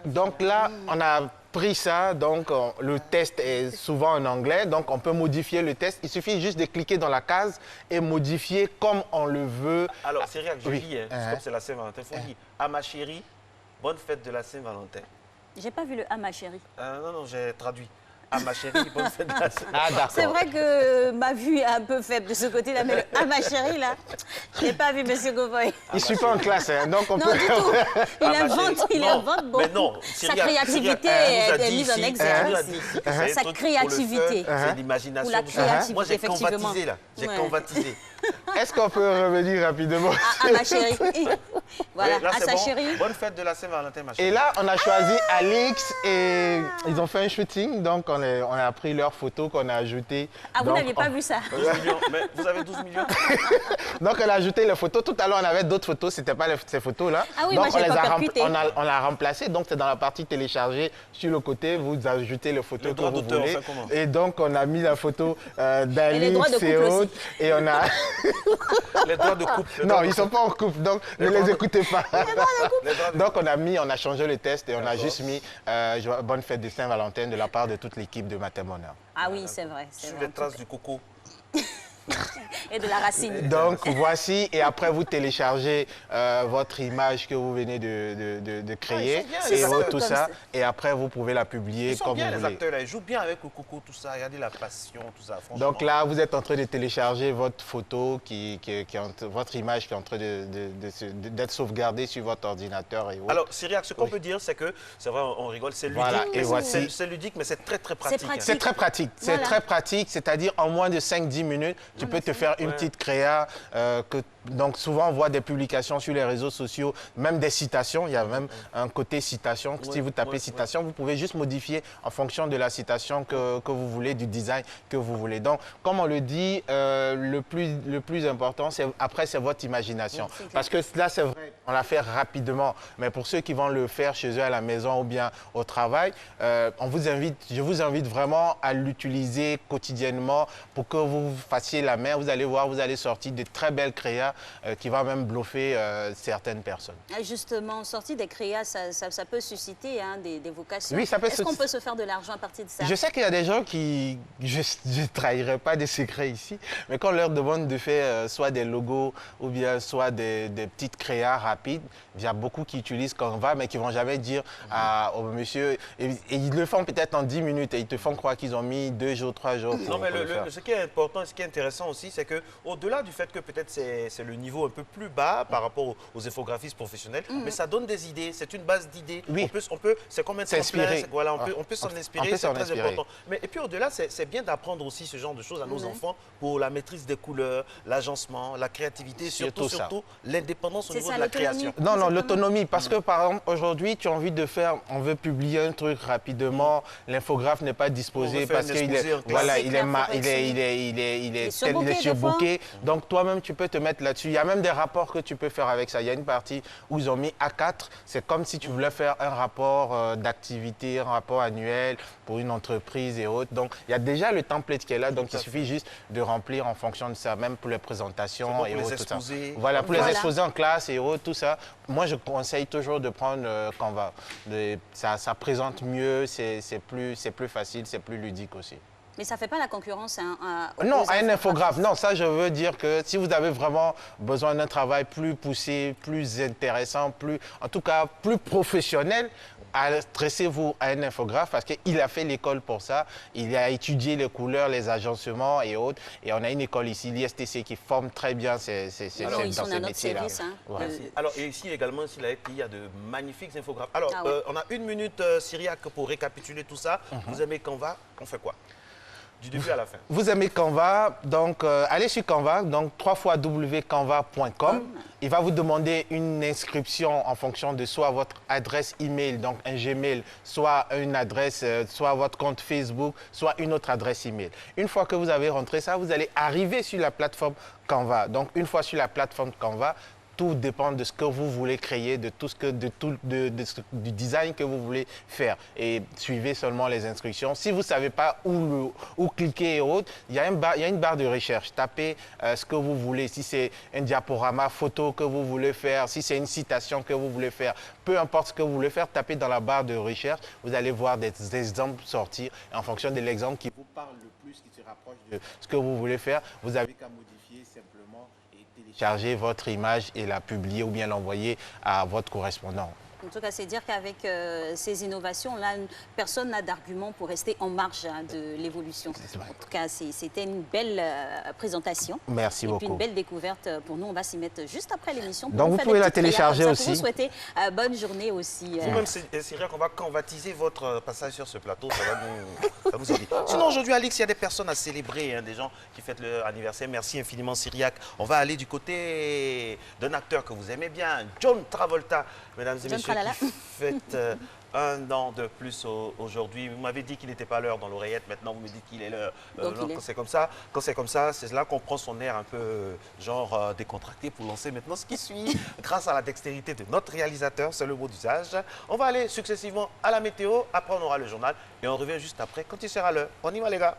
Donc là, on a pris ça, donc le test est souvent en anglais, donc on peut modifier le test. Il suffit juste de cliquer dans la case et modifier comme on le veut. Alors, c'est rien que je Oui. lis, hein, comme c'est la Saint-Valentin, il faut dire « À ma chérie, bonne fête de la Saint-Valentin J'ai pas vu le « Ah, ma chérie ». Non, j'ai traduit. « À ma chérie, bonne fête de la Saint-Valentin ». Ah, d'accord. C'est vrai que ma vue est un peu faible de ce côté-là, mais le « Ah, ma chérie », là, je n'ai pas vu M. Govoy. Il ne suit pas en classe, hein, donc on Non, peut... du tout. Il Ah, ma invente, chérie. il Non, invente beaucoup. mais non, Sa Syria, créativité Syria, nous a est dit mise en ici, exergue. nous a dit ici que c'est Sa un truc créativité. pour le fun, c'est l'imagination. Pour la tout ça. créativité, Moi, j'ai effectivement. convatisé, là. J'ai Ouais. convatisé. Est-ce qu'on peut revenir rapidement Ah, ma chérie. Voilà, Oui, là, à c'est sa bon. chérie. Bonne fête de la Saint-Valentin, ma chérie. Et là, on a choisi Alix et ils ont fait un shooting, donc on a pris leurs photos qu'on a ajoutées. Ah, vous Donc, n'aviez pas vu ça? 12 millions. Mais vous avez 12 millions. Donc, on a ajouté les photos. Tout à l'heure, on avait d'autres photos. Ce n'était pas ces photos-là. Ah oui, donc, moi, j'ai pas percuté. on l'a remplacé. Donc, c'est dans la partie téléchargée. Sur le côté, vous ajoutez les photos Le que droit vous d'auteur, voulez. on fait comment? Et donc, on a mis la photo les droits de d'Alix et couple aussi. autres. Et on a... Les droits de couple. Non, ils ne sont pas en couple. Donc, ne les écoutez pas. Les droits de Donc, on a changé le test et on a juste mis bonne fête de Saint-Valentin de la part de toute l'équipe de Matemona. Ah oui, c'est vrai. c'est Sur vrai. les traces du coco. Et de la racine. Donc voici, et après vous téléchargez votre image que vous venez de créer, Ah, ils sont bien, et les tout acteurs. ça, et après vous pouvez la publier Ils sont comme bien, vous les voulez. acteurs, là. Ils jouent bien avec le coco, tout ça. Regardez la passion, tout ça. Franchement. Donc là, vous êtes en train de télécharger votre photo, votre image qui est en train d'être sauvegardée sur votre ordinateur et autres. Alors, Syriac, ce qu'on peut dire, c'est que, c'est vrai, on rigole, c'est ludique. Voilà, et voici. C'est ludique, mais c'est très, très pratique. pratique. C'est très pratique, Voilà. c'est très pratique, c'est-à-dire en moins de 5-10 minutes, tu peux te faire une petite créa. Donc souvent on voit des publications sur les réseaux sociaux, même des citations, il y a même un côté citation. Si vous tapez citation, vous pouvez juste modifier en fonction de la citation que vous voulez, du design que vous voulez. Donc comme on le dit, le plus important, après c'est votre imagination. Oui, Parce que là c'est vrai, on l'a fait rapidement, mais pour ceux qui vont le faire chez eux à la maison ou bien au travail, je vous invite vraiment à l'utiliser quotidiennement pour que vous fassiez la main. Vous allez voir, vous allez sortir de très belles créas qui vont même bluffer certaines personnes. Ah, justement, sortie des créas, ça peut susciter des vocations. Oui, ça peut Est-ce qu'on peut se faire de l'argent à partir de ça? Je sais qu'il y a des gens qui, je ne trahirai pas des secrets ici, mais quand on leur demande de faire soit des logos ou bien soit des petites créas rapides, il y a beaucoup qui utilisent Canva, mais qui ne vont jamais dire au monsieur, et ils le font peut-être en 10 minutes et ils te font croire qu'ils ont mis 2 jours, 3 jours pour, Non, mais pour le faire. ce qui est important, ce qui est intéressant aussi, c'est qu'au-delà du fait que peut-être c'est le niveau un peu plus bas par rapport aux infographistes professionnels, mais ça donne des idées, c'est une base d'idées. Oui. On peut, c'est comme un S'inspirer. tremplin, voilà, on peut s'en inspirer, c'est très inspirer. important. Mais, et puis au-delà, c'est bien d'apprendre aussi ce genre de choses à nos enfants pour la maîtrise des couleurs, l'agencement, la créativité, Surtout surtout l'indépendance au C'est niveau ça, de la l'autonomie. création. Non, non, l'autonomie, parce que par exemple, aujourd'hui, tu as envie de faire, on veut publier un truc rapidement, l'infographe n'est pas disposé On veut faire parce un qu'il exposé est, en classe. voilà, C'est il clair, est, faut réussir. il est surbooké, des surbooké. Donc toi-même, tu peux te mettre là-dessus. Il y a même des rapports que tu peux faire avec ça. Il y a une partie où ils ont mis A4. C'est comme si tu voulais faire un rapport d'activité, un rapport annuel pour une entreprise et autres. Donc il y a déjà le template qui est là. Donc il suffit juste de remplir en fonction de ça, même pour les présentations C'est bon et pour les autres. Tout ça. exposés. Voilà, pour les Voilà. exposés en classe et autres, tout ça. Moi, je conseille toujours de prendre Canva. Ça présente mieux, c'est plus facile, c'est plus ludique aussi. Mais ça ne fait pas la concurrence Non, aux à un infographe. infographistes. Non, ça, je veux dire que si vous avez vraiment besoin d'un travail plus poussé, plus intéressant, en tout cas plus professionnel, adressez-vous à un infographe parce qu'il a fait l'école pour ça. Il a étudié les couleurs, les agencements et autres. Et on a une école ici, l'ISTC, qui forme très bien Alors, ils sont dans à ces notre métiers-là. service. Hein, Voilà. Alors, et ici également, ici, là, il y a de magnifiques infographes. Alors, Ah ouais. on a 1 minute, Syriac, pour récapituler tout ça. Vous aimez Canva, on fait quoi? Du début à la fin. Vous aimez Canva, donc allez sur Canva, donc www.canva.com. Il va vous demander une inscription en fonction de soit votre adresse email, donc un Gmail, soit une adresse, soit votre compte Facebook, soit une autre adresse email. Une fois que vous avez rentré ça, vous allez arriver sur la plateforme Canva. Donc une fois sur la plateforme Canva, tout dépend de ce que vous voulez créer, du design que vous voulez faire. Et suivez seulement les instructions. Si vous ne savez pas où cliquer et autres, il y a une barre de recherche. Tapez ce que vous voulez. Si c'est un diaporama photo que vous voulez faire, si c'est une citation que vous voulez faire, peu importe ce que vous voulez faire, tapez dans la barre de recherche. Vous allez voir des exemples sortir. Et en fonction de l'exemple qui vous parle le plus, qui se rapproche de ce que vous voulez faire, vous avez qu'à modifier simplement et télécharger votre image et la publier ou bien l'envoyer à votre correspondant. En tout cas, c'est dire qu'avec ces innovations-là, personne n'a d'argument pour rester en marge de l'évolution. En tout cas, c'était une belle présentation. Merci beaucoup. Et puis une belle découverte pour nous. On va s'y mettre juste après l'émission. Donc vous pouvez la télécharger aussi. Pour vous souhaiter bonne journée aussi. Vous-même, Cyriac, on va convoitiser votre passage sur ce plateau. Ça va vous aider. Sinon, aujourd'hui, Alix, il y a des personnes à célébrer, hein, des gens qui fêtent leur anniversaire. Merci infiniment, Cyriac. On va aller du côté d'un acteur que vous aimez bien, John Travolta. Mesdames et messieurs, qui fête un an de plus aujourd'hui. Vous m'avez dit qu'il n'était pas l'heure dans l'oreillette. Maintenant, vous me dites qu'il est l'heure. Quand c'est comme ça, c'est là qu'on prend son air un peu genre décontracté pour lancer maintenant ce qui suit. Grâce à la dextérité de notre réalisateur, c'est le mot d'usage. On va aller successivement à la météo. Après, on aura le journal. Et on revient juste après quand il sera l'heure. On y va, les gars.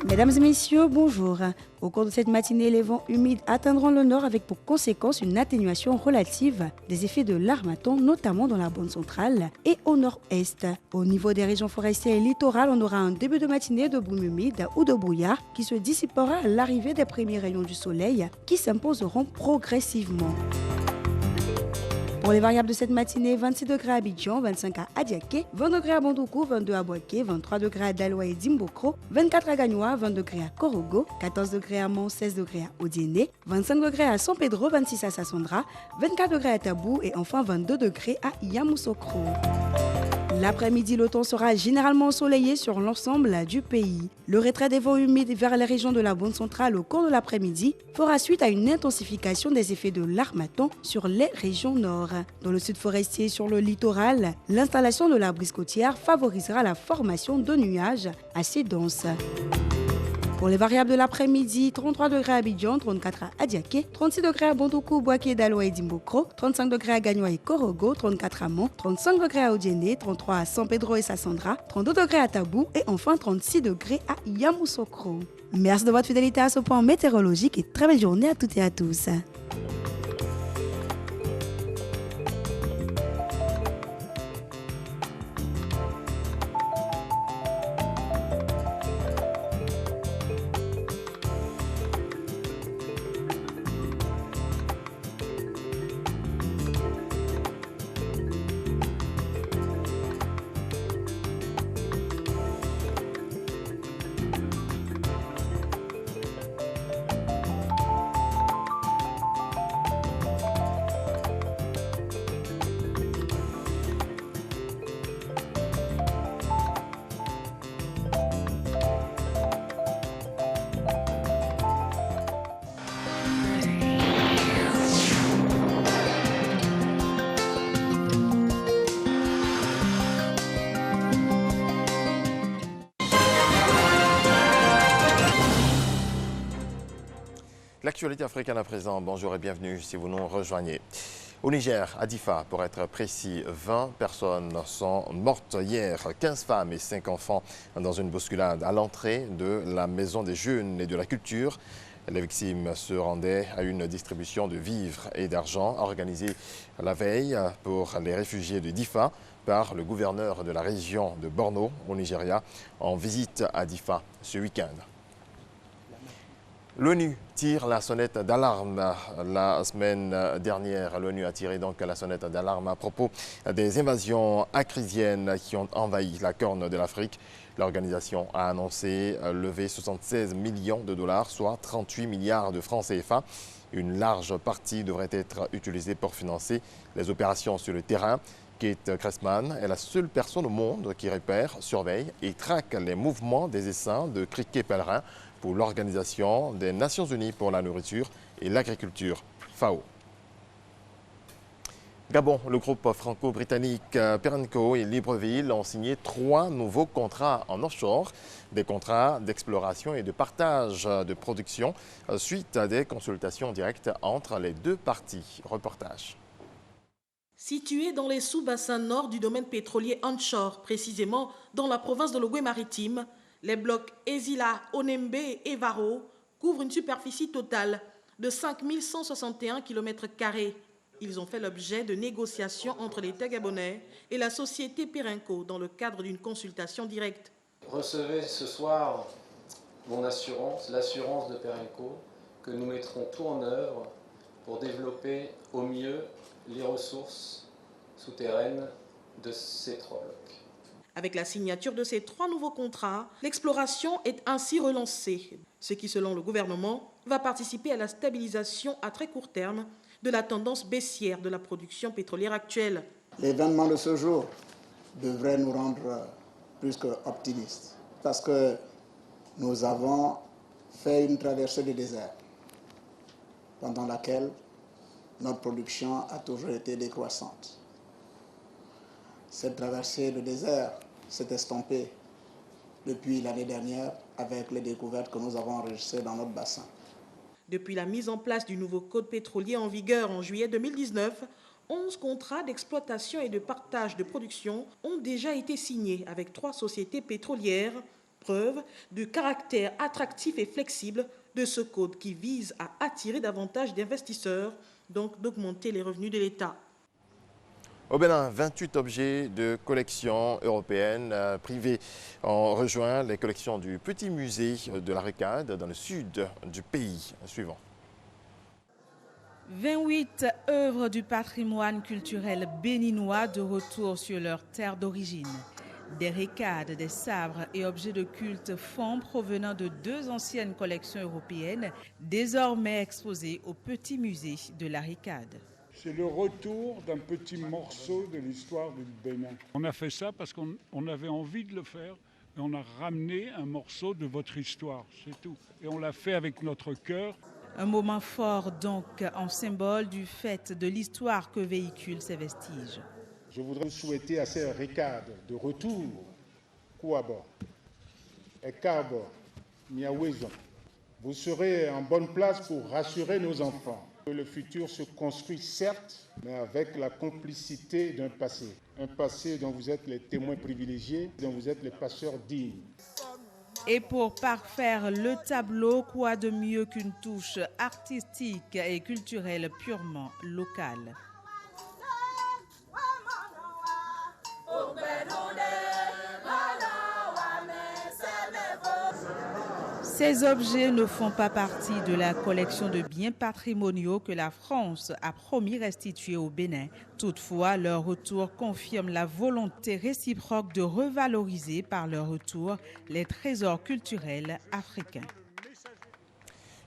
Mesdames et messieurs, bonjour. Au cours de cette matinée, les vents humides atteindront le nord avec pour conséquence une atténuation relative des effets de l'harmattan, notamment dans la bande centrale et au nord-est. Au niveau des régions forestières et littorales, on aura un début de matinée de brume humide ou de brouillard qui se dissipera à l'arrivée des premiers rayons du soleil qui s'imposeront progressivement. Pour les variables de cette matinée, 26 degrés à Abidjan, 25 à Adiaké, 20 degrés à Bandoukou, 22 à Boaké, 23 degrés à Daloa et Dimbokro, 24 à Gagnoa, 20 degrés à Korogo, 14 degrés à Mont, 16 degrés à Odiéné, 25 degrés à San Pedro, 26 à Sassandra, 24 degrés à Tabou et enfin 22 degrés à Yamoussoukro. L'après-midi, le temps sera généralement ensoleillé sur l'ensemble du pays. Le retrait des vents humides vers les régions de la bande centrale au cours de l'après-midi fera suite à une intensification des effets de l'harmattan sur les régions nord. Dans le sud forestier et sur le littoral, l'installation de la brise côtière favorisera la formation de nuages assez denses. Pour les variables de l'après-midi, 33 degrés à Abidjan, 34 à Adiaké, 36 degrés à Bandoukou, Boaké, Daloa et Dimbokro, 35 degrés à Gagnoa et Korogo, 34 à Mont, 35 degrés à Odiéné, 33 à San Pedro et Sassandra, 32 degrés à Tabou et enfin 36 degrés à Yamoussoukro. Merci de votre fidélité à ce point météorologique et très belle journée à toutes et à tous. L'actualité africaine à présent, bonjour et bienvenue si vous nous rejoignez. Au Niger, à Difa, pour être précis, 20 personnes sont mortes hier, 15 femmes et 5 enfants dans une bousculade à l'entrée de la Maison des Jeunes et de la Culture. Les victimes se rendaient à une distribution de vivres et d'argent organisée la veille pour les réfugiés de Difa par le gouverneur de la région de Borno au Nigeria en visite à Difa ce week-end. L'ONU tire la sonnette d'alarme. La semaine dernière, l'ONU a tiré donc la sonnette d'alarme à propos des invasions acrisiennes qui ont envahi la Corne de l'Afrique. L'organisation a annoncé lever 76 millions de dollars, soit 38 milliards de francs CFA. Une large partie devrait être utilisée pour financer les opérations sur le terrain. Kate Cressman est la seule personne au monde qui repère, surveille et traque les mouvements des essaims de criquets pèlerins pour l'Organisation des Nations Unies pour la nourriture et l'agriculture, FAO. Gabon, le groupe franco-britannique Perenco et Libreville ont signé 3 nouveaux contrats en offshore, des contrats d'exploration et de partage de production suite à des consultations directes entre les 2 parties. Reportage. Situé dans les sous-bassins nord du domaine pétrolier onshore, précisément dans la province de l'Ogooué-Maritime, les blocs Ezila, Onembe et Evaro couvrent une superficie totale de 5 161 km². Ils ont fait l'objet de négociations entre l'État gabonais et la société Perenco dans le cadre d'une consultation directe. Recevez ce soir mon assurance, l'assurance de Perenco, que nous mettrons tout en œuvre pour développer au mieux les ressources souterraines de ces 3 blocs. Avec la signature de ces 3 nouveaux contrats, l'exploration est ainsi relancée, ce qui, selon le gouvernement, va participer à la stabilisation à très court terme de la tendance baissière de la production pétrolière actuelle. L'événement de ce jour devrait nous rendre plus qu'optimistes parce que nous avons fait une traversée du désert pendant laquelle notre production a toujours été décroissante. Cette traversée du désert s'est estompée depuis l'année dernière avec les découvertes que nous avons enregistrées dans notre bassin. Depuis la mise en place du nouveau code pétrolier en vigueur en juillet 2019, 11 contrats d'exploitation et de partage de production ont déjà été signés avec 3 sociétés pétrolières, preuve du caractère attractif et flexible de ce code qui vise à attirer davantage d'investisseurs, donc d'augmenter les revenus de l'État. Au Bénin, 28 objets de collection européenne privée ont rejoint les collections du Petit Musée de la Récade dans le sud du pays. Suivant. 28 œuvres du patrimoine culturel béninois de retour sur leur terre d'origine. Des récades, des sabres et objets de culte fonds provenant de 2 anciennes collections européennes, désormais exposés au Petit Musée de la Récade. C'est le retour d'un petit morceau de l'histoire du Bénin. On a fait ça parce qu'on avait envie de le faire et on a ramené un morceau de votre histoire, c'est tout. Et on l'a fait avec notre cœur. Un moment fort donc en symbole du fait de l'histoire que véhiculent ces vestiges. Je voudrais souhaiter à ces récades de retour, Kouaba et Kabo, Miaouezon. Vous serez en bonne place pour rassurer nos enfants. Le futur se construit certes, mais avec la complicité d'un passé. Un passé dont vous êtes les témoins privilégiés, dont vous êtes les passeurs dignes. Et pour parfaire le tableau, quoi de mieux qu'une touche artistique et culturelle purement locale. Ces objets ne font pas partie de la collection de biens patrimoniaux que la France a promis restituer au Bénin. Toutefois, leur retour confirme la volonté réciproque de revaloriser par leur retour les trésors culturels africains.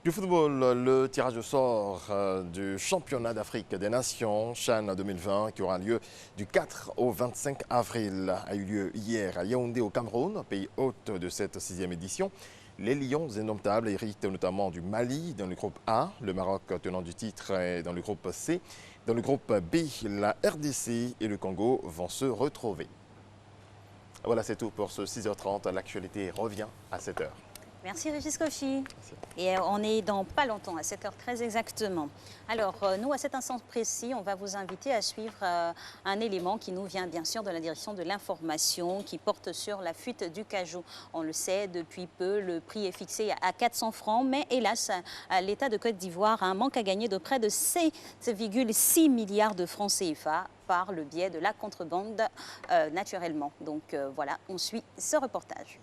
Du football, le tirage au sort du championnat d'Afrique des Nations, CHAN 2020, qui aura lieu du 4 au 25 avril, a eu lieu hier à Yaoundé au Cameroun, pays hôte de cette 6e édition. Les Lions indomptables héritent notamment du Mali dans le groupe A, le Maroc tenant du titre est dans le groupe C. Dans le groupe B, la RDC et le Congo vont se retrouver. Voilà, c'est tout pour ce 6h30. L'actualité revient à 7h. Merci Régis Kofi. Et on est dans pas longtemps, à 7h13 exactement. Alors, nous, à cet instant précis, on va vous inviter à suivre un élément qui nous vient bien sûr de la direction de l'information qui porte sur la fuite du cajou. On le sait, depuis peu, le prix est fixé à 400 francs, mais hélas, l'État de Côte d'Ivoire a un manque à gagner de près de 7,6 milliards de francs CFA par le biais de la contrebande naturellement. Donc voilà, on suit ce reportage.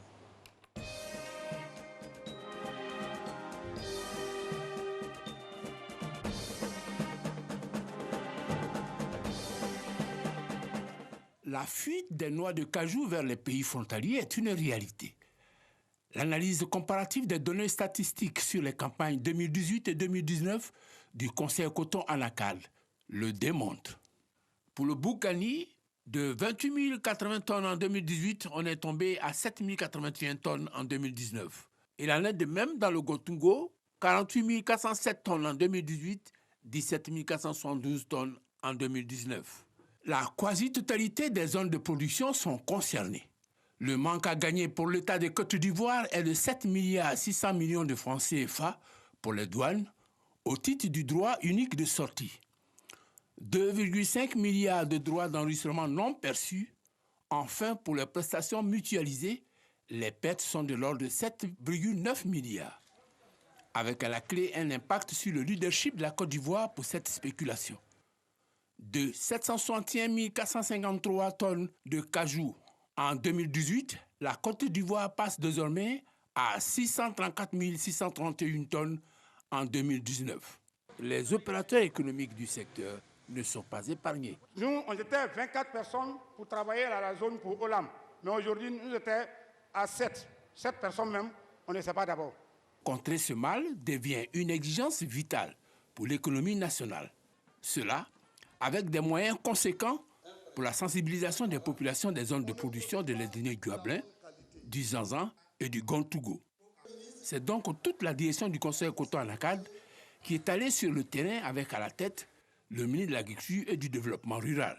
La fuite des noix de cajou vers les pays frontaliers est une réalité. L'analyse comparative des données statistiques sur les campagnes 2018 et 2019 du Conseil coton anacal le démontre. Pour le Boukani, de 28 080 tonnes en 2018, on est tombé à 7 081 tonnes en 2019. Il en est de même dans le Gotungo, 48 407 tonnes en 2018, 17 472 tonnes en 2019. La quasi-totalité des zones de production sont concernées. Le manque à gagner pour l'État de Côte d'Ivoire est de 7 milliards 600 millions de francs CFA pour les douanes au titre du droit unique de sortie. 2,5 milliards de droits d'enregistrement non perçus. Enfin, pour les prestations mutualisées, les pertes sont de l'ordre de 7,9 milliards. Avec à la clé un impact sur le leadership de la Côte d'Ivoire pour cette spéculation. De 761 453 tonnes de cajou en 2018, la Côte d'Ivoire passe désormais à 634 631 tonnes en 2019. Les opérateurs économiques du secteur ne sont pas épargnés. Nous, on était 24 personnes pour travailler à la zone pour Olam. Mais aujourd'hui, nous étions à 7. 7 personnes même, on ne sait pas d'abord. Contrer ce mal devient une exigence vitale pour l'économie nationale. Cela avec des moyens conséquents pour la sensibilisation des populations des zones de production de l'ethnie Guablin, du Zanzan et du Gontougo. C'est donc toute la direction du Conseil Coton-Anacad qui est allée sur le terrain avec à la tête le ministre de l'Agriculture et du Développement rural.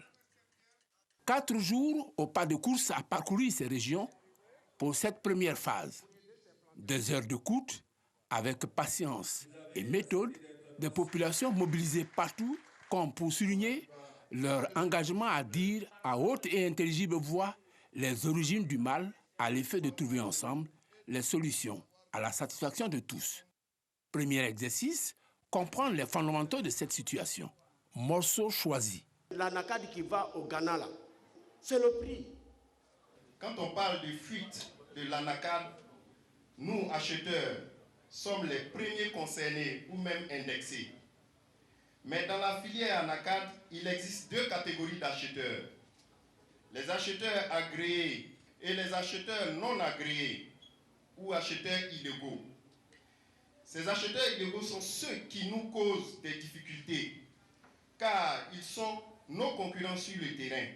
4 jours au pas de course à parcourir ces régions pour cette première phase. 2 heures de courte avec patience et méthode, des populations mobilisées partout comme pour souligner leur engagement à dire à haute et intelligible voix les origines du mal à l'effet de trouver ensemble les solutions à la satisfaction de tous. Premier exercice, comprendre les fondamentaux de cette situation. Morceau choisi. L'anacad qui va au Ghana, là, c'est le prix. Quand on parle de fuite de l'anacad, nous, acheteurs, sommes les premiers concernés ou même indexés. Mais dans la filière anacad, il existe 2 catégories d'acheteurs. Les acheteurs agréés et les acheteurs non agréés ou acheteurs illégaux. Ces acheteurs illégaux sont ceux qui nous causent des difficultés car ils sont nos concurrents sur le terrain,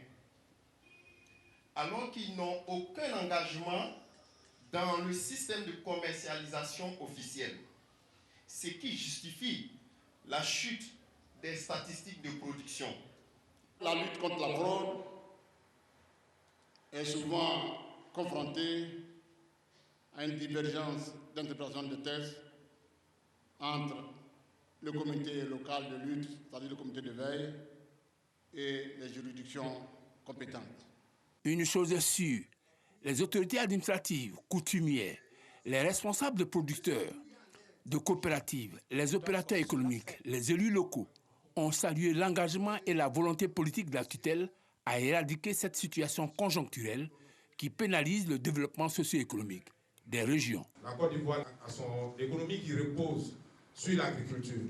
alors qu'ils n'ont aucun engagement dans le système de commercialisation officiel, ce qui justifie la chute des statistiques de production. La lutte contre la fraude est souvent confrontée à une divergence d'interprétation de textes entre le comité local de lutte, c'est-à-dire le comité de veille, et les juridictions compétentes. Une chose est sûre, les autorités administratives, coutumières, les responsables de producteurs, de coopératives, les opérateurs économiques, les élus locaux ont salué l'engagement et la volonté politique de la tutelle à éradiquer cette situation conjoncturelle qui pénalise le développement socio-économique des régions. La Côte d'Ivoire a son économie qui repose sur l'agriculture.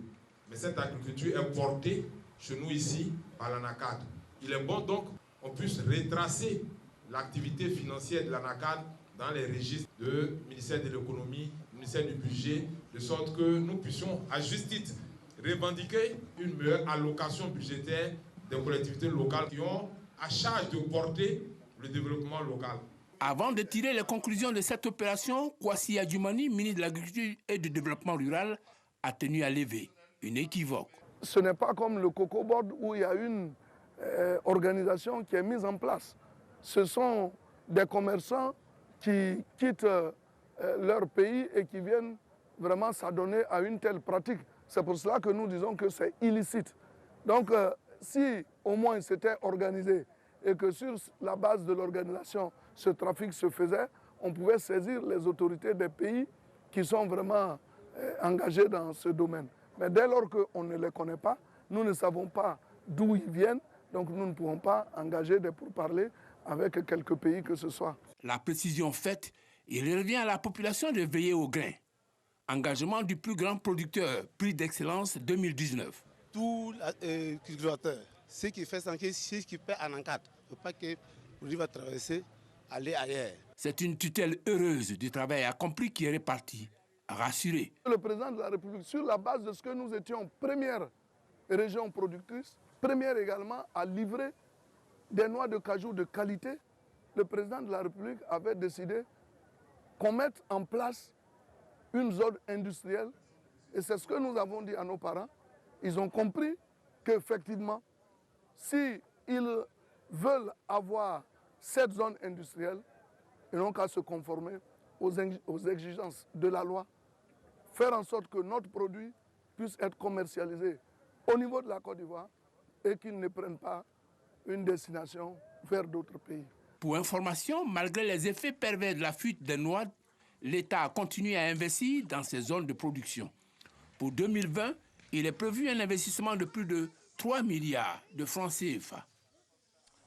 Mais cette agriculture est portée chez nous ici par l'ANACAD. Il est bon donc qu'on puisse retracer l'activité financière de l'ANACAD dans les registres du ministère de l'économie, du ministère du budget, de sorte que nous puissions à juste titre revendiquer une meilleure allocation budgétaire des collectivités locales qui ont à charge de porter le développement local. Avant de tirer les conclusions de cette opération, Kwasi Adjumani, ministre de l'Agriculture et du Développement rural, a tenu à lever une équivoque. Ce n'est pas comme le Cocoa Board où il y a une organisation qui est mise en place. Ce sont des commerçants qui quittent leur pays et qui viennent vraiment s'adonner à une telle pratique. C'est pour cela que nous disons que c'est illicite. Donc si au moins c'était organisé et que sur la base de l'organisation, ce trafic se faisait, on pouvait saisir les autorités des pays qui sont vraiment engagés dans ce domaine. Mais dès lors qu'on ne les connaît pas, nous ne savons pas d'où ils viennent, donc nous ne pouvons pas engager des pourparlers avec quelques pays que ce soit. La précision faite, il revient à la population de veiller au grain. Engagement du plus grand producteur, prix d'excellence 2019. Tout cultivateur, ce qui fait santé, ce qui paie en encadre, il ne faut pas que le produit va traverser, aller ailleurs. C'est une tutelle heureuse du travail accompli qui est répartie, rassurée. Le président de la République, sur la base de ce que nous étions première région productrice, première également à livrer des noix de cajou de qualité, le président de la République avait décidé qu'on mette en place une zone industrielle. Et c'est ce que nous avons dit à nos parents. Ils ont compris qu'effectivement, s'ils veulent avoir cette zone industrielle, ils n'ont qu'à se conformer aux exigences de la loi, faire en sorte que notre produit puisse être commercialisé au niveau de la Côte d'Ivoire et qu'ils ne prennent pas une destination vers d'autres pays. Pour information, malgré les effets pervers de la fuite des noix, l'État a continué à investir dans ces zones de production. Pour 2020, il est prévu un investissement de plus de 3 milliards de francs CFA.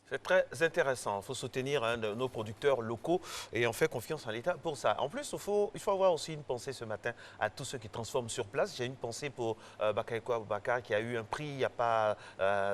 C'est très intéressant. Il faut soutenir nos producteurs locaux et on fait confiance à l'État pour ça. En plus, il faut avoir aussi une pensée ce matin à tous ceux qui transforment sur place. J'ai une pensée pour Bakayoko Aboubakar qui a eu un prix il n'y a pas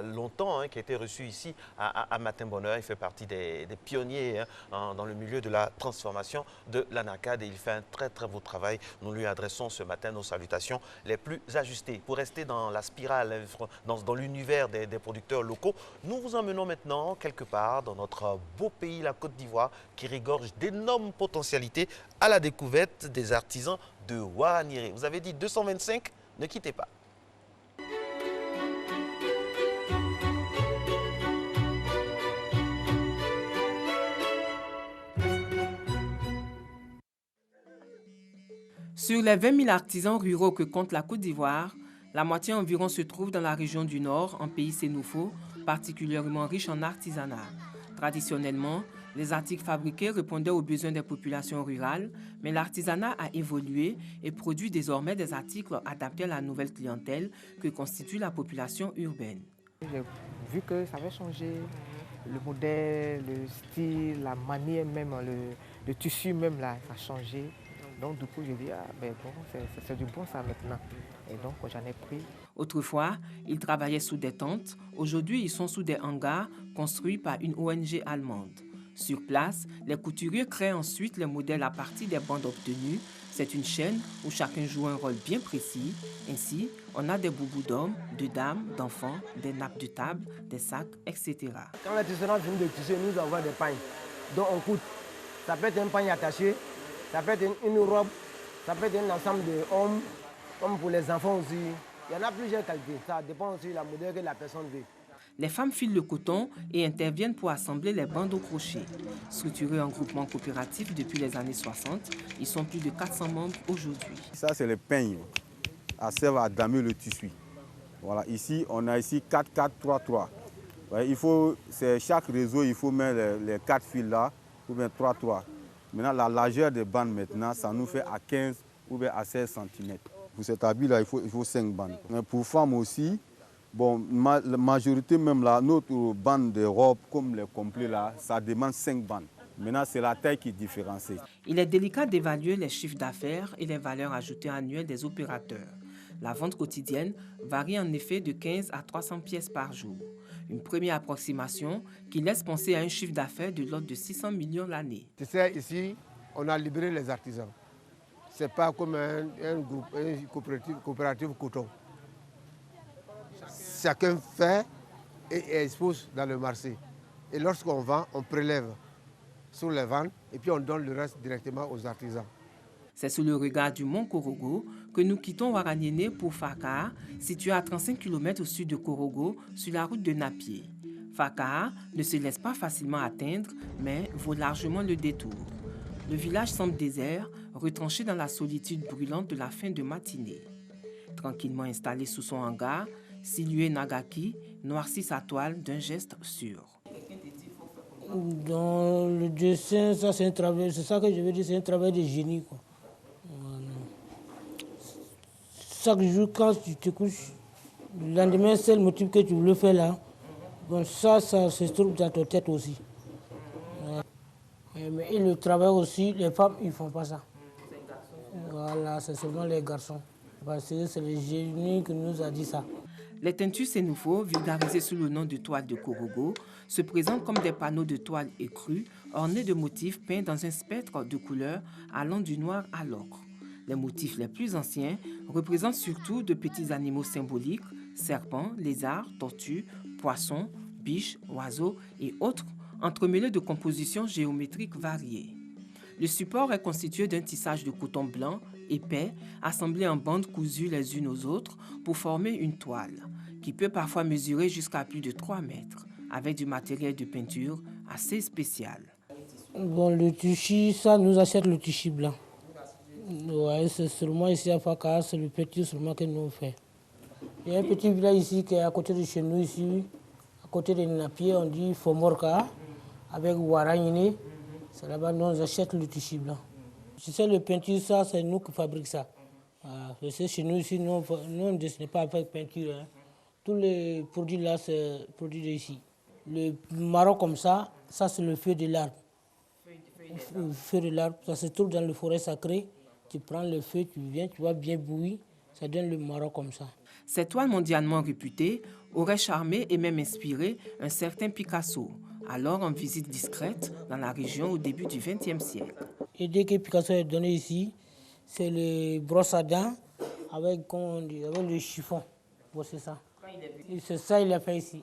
longtemps, qui a été reçu ici à Matin Bonheur. Il fait partie des pionniers dans le milieu de la transformation de l'anacade et il fait un très très beau travail. Nous lui adressons ce matin nos salutations les plus ajustées. Pour rester dans la spirale, dans l'univers des producteurs locaux, nous vous emmenons maintenant quelque part dans notre beau pays, la Côte d'Ivoire, qui regorge d'énormes potentialités à la découverte des artisans de Ouaraniéré. Vous avez dit 225, ne quittez pas. Sur les 20 000 artisans ruraux que compte la Côte d'Ivoire, la moitié environ se trouve dans la région du Nord, en pays sénoufo, particulièrement riche en artisanat. Traditionnellement, les articles fabriqués répondaient aux besoins des populations rurales, mais l'artisanat a évolué et produit désormais des articles adaptés à la nouvelle clientèle que constitue la population urbaine. J'ai vu que ça avait changé, le modèle, le style, la manière même, le tissu même là, ça a changé. Donc du coup, j'ai dit, c'est du bon ça maintenant. Et donc j'en ai pris. Autrefois, ils travaillaient sous des tentes. Aujourd'hui, ils sont sous des hangars construits par une ONG allemande. Sur place, les couturiers créent ensuite les modèles à partir des bandes obtenues. C'est une chaîne où chacun joue un rôle bien précis. Ainsi, on a des boubous d'hommes, de dames, d'enfants, des nappes de table, des sacs, etc. Quand l'artisanat finit de tisser, nous avons des pagnes. Donc on coûte. Ça peut être un pagne attaché, ça peut être une robe, ça peut être un ensemble de hommes, comme pour les enfants aussi. Il y en a plusieurs qualités. Ça dépend aussi de la modèle que la personne veut. Les femmes filent le coton et interviennent pour assembler les bandes au crochet. Structurés en groupement coopératif depuis les années 60, ils sont plus de 400 membres aujourd'hui. Ça, c'est les peignes. Ça sert à damer le tissu. Voilà, ici, on a ici 4-4-3-3. Chaque réseau, il faut mettre les 4 fils là, ou bien 3-3. Maintenant, la largeur des bandes, maintenant, ça nous fait à 15 ou bien à 16 cm. Pour cet habit-là, il faut 5 bandes. Mais pour femmes aussi, bon, la majorité même là, notre bande de robes, comme les complets là, ça demande 5 bandes. Maintenant, c'est la taille qui différencie. Il est délicat d'évaluer les chiffres d'affaires et les valeurs ajoutées annuelles des opérateurs. La vente quotidienne varie en effet de 15 à 300 pièces par jour. Une première approximation qui laisse penser à un chiffre d'affaires de l'ordre de 600 millions l'année. Tu sais, ici, on a libéré les artisans. Ce n'est pas comme un groupe, une coopérative coton. Chacun fait et expose dans le marché. Et lorsqu'on vend, on prélève sur les ventes et puis on donne le reste directement aux artisans. C'est sous le regard du mont Korogo que nous quittons Ouaraniéré pour Fakaha, situé à 35 km au sud de Korogo, sur la route de Napié. Fakaha ne se laisse pas facilement atteindre, mais vaut largement le détour. Le village semble désert, retranché dans la solitude brûlante de la fin de matinée. Tranquillement installé sous son hangar, Silue Nagaki noircit sa toile d'un geste sûr. Dans le dessin, ça c'est un travail, c'est ça que je veux dire, c'est un travail de génie, quoi. Voilà. Chaque jour, quand tu te couches, le lendemain, c'est le motif que tu voulais faire là. Bon, ça se trouve dans ta tête aussi. Ouais. Et le travail aussi, les femmes, ils ne font pas ça. Voilà, c'est seulement les garçons. Parce que c'est le génie qui nous a dit ça. Les teintures sénoufo, vulgarisées sous le nom de toile de Korogo, se présentent comme des panneaux de toile écrus, ornés de motifs peints dans un spectre de couleurs allant du noir à l'ocre. Les motifs les plus anciens représentent surtout de petits animaux symboliques, serpents, lézards, tortues, poissons, biches, oiseaux et autres, entremêlés de compositions géométriques variées. Le support est constitué d'un tissage de coton blanc, épais, assemblé en bandes cousues les unes aux autres pour former une toile. qui peut parfois mesurer jusqu'à plus de 3 mètres, avec du matériel de peinture assez spécial. Bon, le tissu, ça nous achète le tissu blanc. Ouais, c'est seulement ici à Faka, c'est le petit seulement que nous on fait. Il y a un petit village ici qui est à côté de chez nous, ici, à côté de Napier, on dit Fomorka, avec Warangine. C'est là-bas nous on achète le tissu blanc. Je sais, le peinture, ça, c'est nous qui fabriquons ça. Je sais, chez nous ici, nous on ne dessine pas avec peinture. Hein. Tous les produits là, c'est produits d'ici. Le marron comme ça c'est le feu de l'arbre. Le feu de l'arbre, ça se trouve dans le forêt sacré. Tu prends le feu, tu viens, tu vois bien bouillir, ça donne le marron comme ça. Cette toile mondialement réputée aurait charmé et même inspiré un certain Picasso, alors en visite discrète dans la région au début du XXe siècle. Et dès que Picasso est donné ici, c'est les brosses à dents avec, comment on dit, avec le chiffon. Bon, c'est ça. C'est ça qu'il a fait ici.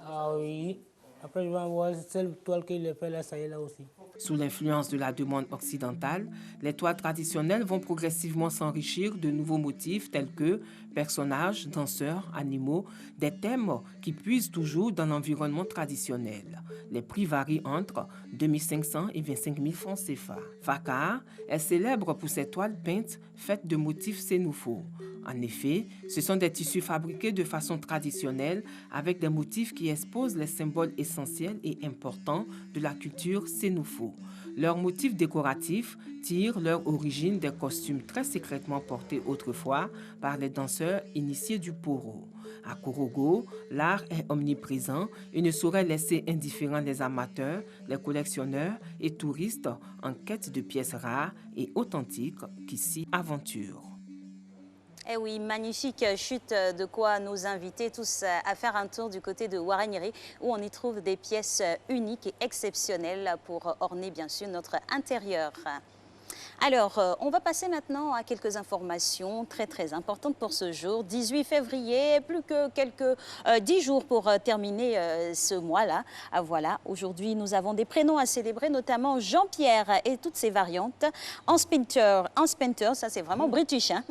Ah oui. Après, je vais voir celle toile qu'il a fait là, ça y est là aussi. Sous l'influence de la demande occidentale, les toiles traditionnelles vont progressivement s'enrichir de nouveaux motifs tels que personnages, danseurs, animaux, des thèmes qui puisent toujours dans l'environnement traditionnel. Les prix varient entre 2 500 et 25 000 francs CFA. Faka est célèbre pour ses toiles peintes faites de motifs sénoufos. En effet, ce sont des tissus fabriqués de façon traditionnelle avec des motifs qui exposent les symboles essentiels et importants de la culture sénoufo. Leurs motifs décoratifs tirent leur origine des costumes très secrètement portés autrefois par les danseurs initiés du poro. À Korogo, l'art est omniprésent et ne saurait laisser indifférents les amateurs, les collectionneurs et touristes en quête de pièces rares et authentiques qui s'y aventurent. Eh oui, magnifique chute, de quoi nous inviter tous à faire un tour du côté de Warangiri où on y trouve des pièces uniques et exceptionnelles pour orner bien sûr notre intérieur. Alors, on va passer maintenant à quelques informations très importantes pour ce jour. 18 février, plus que quelques 10 jours pour terminer ce mois-là. Voilà, aujourd'hui, nous avons des prénoms à célébrer, notamment Jean-Pierre et toutes ses variantes. Hans Spencer, ça c'est vraiment british. Hein.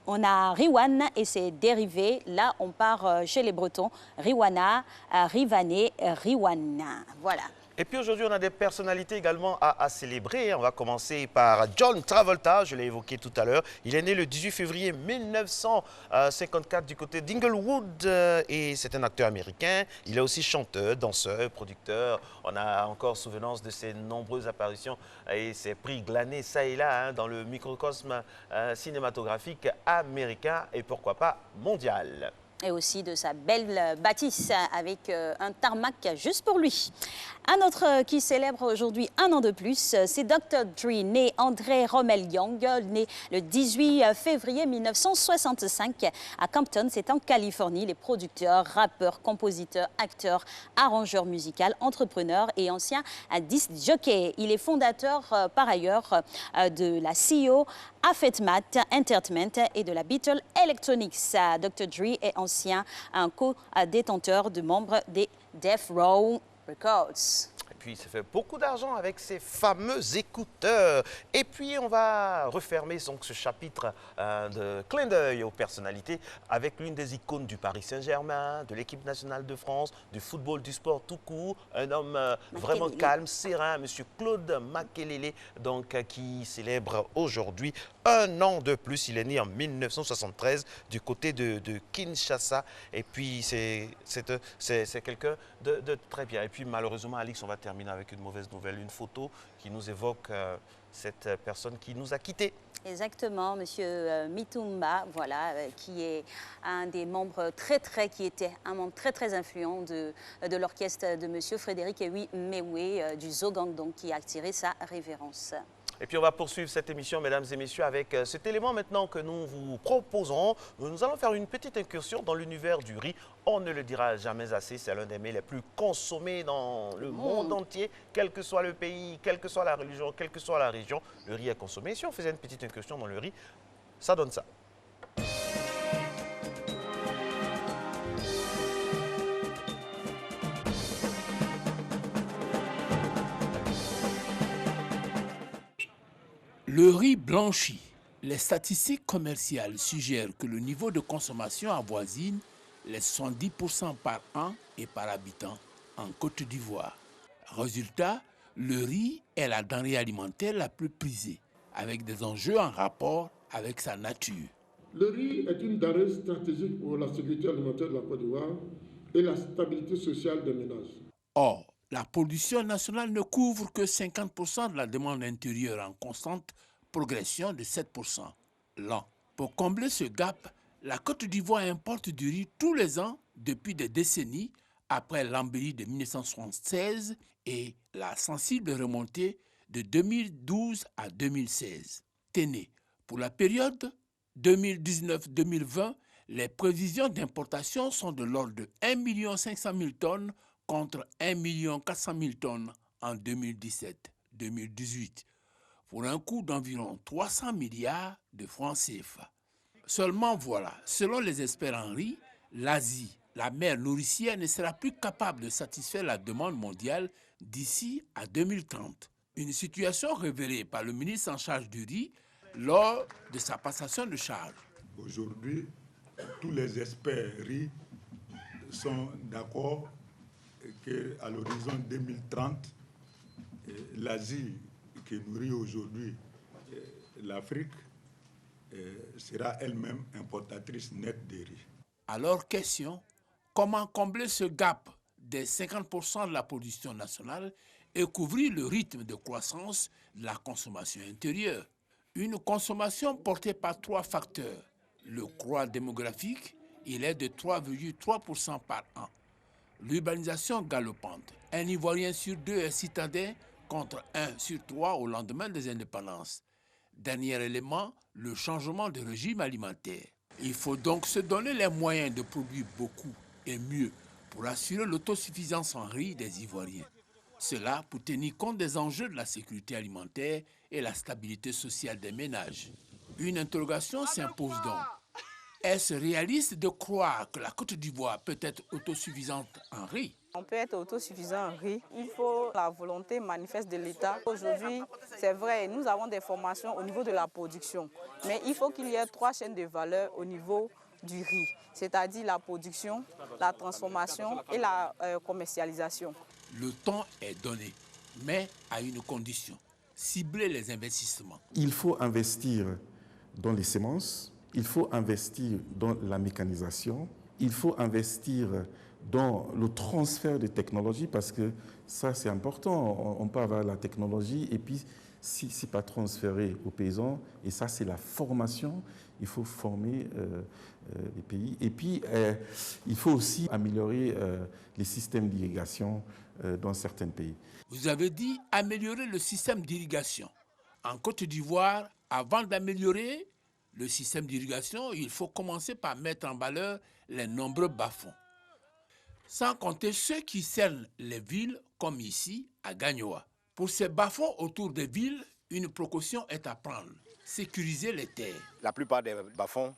On a Riwan et ses dérivés. Là, on part chez les Bretons. Riwana, Rivané, Riwana. Voilà. Et puis aujourd'hui, on a des personnalités également à célébrer. On va commencer par John Travolta, je l'ai évoqué tout à l'heure. Il est né le 18 février 1954 du côté d'Inglewood et c'est un acteur américain. Il est aussi chanteur, danseur, producteur. On a encore souvenance de ses nombreuses apparitions et ses prix glanés ça et là dans le microcosme cinématographique américain et pourquoi pas mondial. Et aussi de sa belle bâtisse avec un tarmac juste pour lui. Un autre qui célèbre aujourd'hui un an de plus, c'est Dr. Dre, né André Rommel Young, né le 18 février 1965 à Compton, c'est en Californie. Les producteurs, rappeurs, compositeurs, acteurs, arrangeurs musicaux, entrepreneurs et ancien disc jockey. Il est fondateur par ailleurs de la CEO Afetmat Entertainment et de la Beatle Electronics. Dr. Dre est ancien co-détenteur de membres des Death Row Records. Et puis, il s'est fait beaucoup d'argent avec ces fameux écouteurs. Et puis, on va refermer donc, ce chapitre de clin d'œil aux personnalités avec l'une des icônes du Paris Saint-Germain, de l'équipe nationale de France, du football, du sport tout court. Un homme vraiment calme, serein, M. Claude Makelele, donc, qui célèbre aujourd'hui un an de plus. Il est né en 1973 du côté de Kinshasa. Et puis, c'est quelqu'un de très bien. Et puis, malheureusement, Alix, on va terminer avec une mauvaise nouvelle, une photo qui nous évoque cette personne qui nous a quittés. Exactement, Monsieur Mitumba, voilà, qui est un des membres qui était un membre très influent de l'orchestre de Monsieur Frédéric Mewe du Zogang, donc qui a attiré sa révérence. Et puis on va poursuivre cette émission, mesdames et messieurs, avec cet élément maintenant que nous vous proposons. Nous allons faire une petite incursion dans l'univers du riz. On ne le dira jamais assez, c'est l'un des mets les plus consommés dans le monde entier, quel que soit le pays, quelle que soit la religion, quelle que soit la région. Le riz est consommé. Si on faisait une petite incursion dans le riz, ça donne ça. Le riz blanchi. Les statistiques commerciales suggèrent que le niveau de consommation avoisine les 70% par an et par habitant en Côte d'Ivoire. Résultat, le riz est la denrée alimentaire la plus prisée, avec des enjeux en rapport avec sa nature. Le riz est une denrée stratégique pour la sécurité alimentaire de la Côte d'Ivoire et la stabilité sociale des ménages. Or, la production nationale ne couvre que 50% de la demande intérieure en constante progression de 7% l'an. Pour combler ce gap, la Côte d'Ivoire importe du riz tous les ans depuis des décennies après l'embellie de 1976 et la sensible remontée de 2012 à 2016. Tenez, pour la période 2019-2020, les prévisions d'importation sont de l'ordre de 1 500 000 tonnes contre 1 400 000 tonnes en 2017-2018, pour un coût d'environ 300 milliards de francs CFA. Seulement voilà, selon les experts en riz, l'Asie, la mer nourricière, ne sera plus capable de satisfaire la demande mondiale d'ici à 2030. Une situation révélée par le ministre en charge du riz lors de sa passation de charge. Aujourd'hui, tous les experts riz sont d'accord qu'à l'horizon 2030, l'Asie qui nourrit aujourd'hui l'Afrique sera elle-même importatrice nette de riz. Alors, question, comment combler ce gap des 50% de la production nationale et couvrir le rythme de croissance de la consommation intérieure? Une consommation portée par 3 facteurs. Le croît démographique, il est de 3,3% par an. L'urbanisation galopante. Un Ivoirien sur 2 est citadin contre 1 sur 3 au lendemain des indépendances. Dernier élément, le changement de régime alimentaire. Il faut donc se donner les moyens de produire beaucoup et mieux pour assurer l'autosuffisance en riz des Ivoiriens. Cela pour tenir compte des enjeux de la sécurité alimentaire et la stabilité sociale des ménages. Une interrogation s'impose donc. Est-ce réaliste de croire que la Côte d'Ivoire peut être autosuffisante en riz? On peut être autosuffisant en riz. Il faut la volonté manifeste de l'État. Aujourd'hui, c'est vrai, nous avons des formations au niveau de la production. Mais il faut qu'il y ait 3 chaînes de valeur au niveau du riz, c'est-à-dire la production, la transformation et la commercialisation. Le temps est donné, mais à une condition, cibler les investissements. Il faut investir dans les semences, il faut investir dans la mécanisation, il faut investir dans le transfert des technologies parce que ça c'est important, on peut avoir la technologie et puis si ce n'est pas transféré aux paysans, et ça c'est la formation, il faut former les pays. Et puis il faut aussi améliorer les systèmes d'irrigation dans certains pays. Vous avez dit améliorer le système d'irrigation. En Côte d'Ivoire, avant d'améliorer le système d'irrigation, il faut commencer par mettre en valeur les nombreux bas-fonds. Sans compter ceux qui cernent les villes, comme ici, à Gagnoa. Pour ces bas-fonds autour des villes, une précaution est à prendre, sécuriser les terres. La plupart des bas-fonds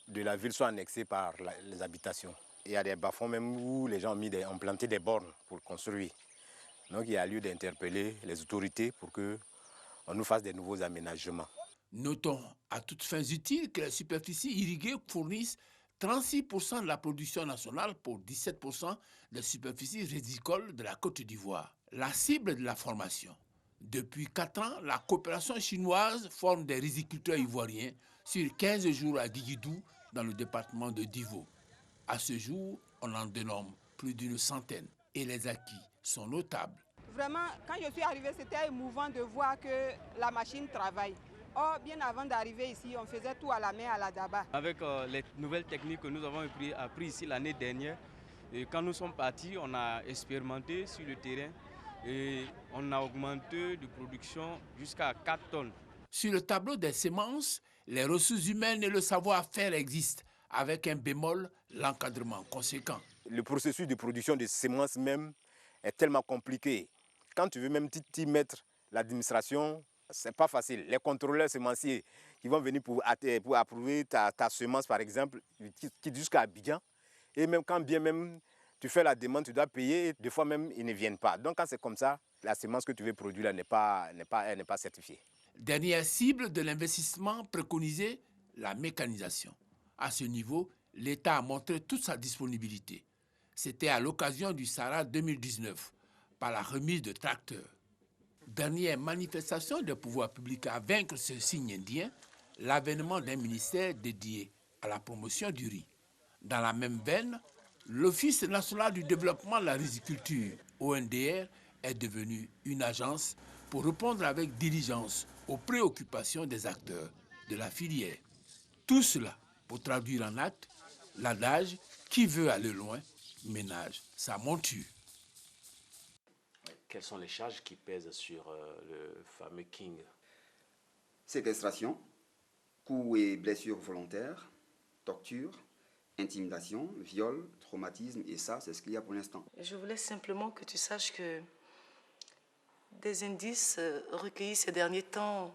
de la ville sont annexés par les habitations. Il y a des bas-fonds même où les gens ont planté des bornes pour construire. Donc il y a lieu d'interpeller les autorités pour qu'on nous fasse des nouveaux aménagements. Notons à toutes fins utiles que les superficies irriguées fournissent 36% de la production nationale pour 17% des superficies rizicoles de la Côte d'Ivoire. La cible de la formation. Depuis 4 ans, la coopération chinoise forme des riziculteurs ivoiriens sur 15 jours à Guigidou, dans le département de Divo. À ce jour, on en dénombre plus d'une centaine et les acquis sont notables. Vraiment, quand je suis arrivée, c'était émouvant de voir que la machine travaille. Or, bien avant d'arriver ici, on faisait tout à la main, à la daba. Avec les nouvelles techniques que nous avons appris ici l'année dernière, et quand nous sommes partis, on a expérimenté sur le terrain et on a augmenté de production jusqu'à 4 tonnes. Sur le tableau des semences, les ressources humaines et le savoir-faire existent, avec un bémol, l'encadrement conséquent. Le processus de production des semences même est tellement compliqué. Quand tu veux même t'y mettre, l'administration, c'est pas facile. Les contrôleurs semenciers qui vont venir pour approuver ta semence, par exemple, qui quittent jusqu'à Abidjan. Et même quand bien même tu fais la demande, tu dois payer, et des fois même ils ne viennent pas. Donc quand c'est comme ça, la semence que tu veux produire n'est pas certifiée. Dernière cible de l'investissement préconisé, la mécanisation. À ce niveau, l'État a montré toute sa disponibilité. C'était à l'occasion du Sahara 2019, par la remise de tracteurs. Dernière manifestation des pouvoirs publics à vaincre ce signe indien, l'avènement d'un ministère dédié à la promotion du riz. Dans la même veine, l'Office national du développement de la riziculture, ONDR, est devenu une agence pour répondre avec diligence aux préoccupations des acteurs de la filière. Tout cela pour traduire en actes l'adage « qui veut aller loin ménage sa monture ». Quelles sont les charges qui pèsent sur le fameux King? Séquestration, coups et blessures volontaires, torture, intimidation, viol, traumatisme, et ça, c'est ce qu'il y a pour l'instant. Je voulais simplement que tu saches que des indices recueillis ces derniers temps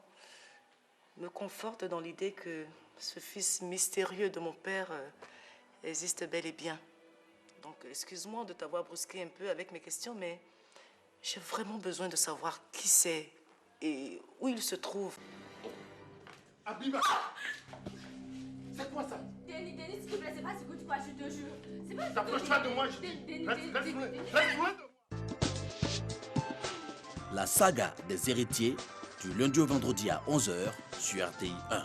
me confortent dans l'idée que ce fils mystérieux de mon père existe bel et bien. Donc, excuse-moi de t'avoir brusqué un peu avec mes questions, mais j'ai vraiment besoin de savoir qui c'est et où il se trouve. Abiba, c'est quoi ça? Denis, s'il te plaît, c'est pas si good quoi, je te jure. C'est pas. T'approches-toi de moi, je dis. Reste loin de moi. La saga des héritiers, du lundi au vendredi à 11h sur RTI 1.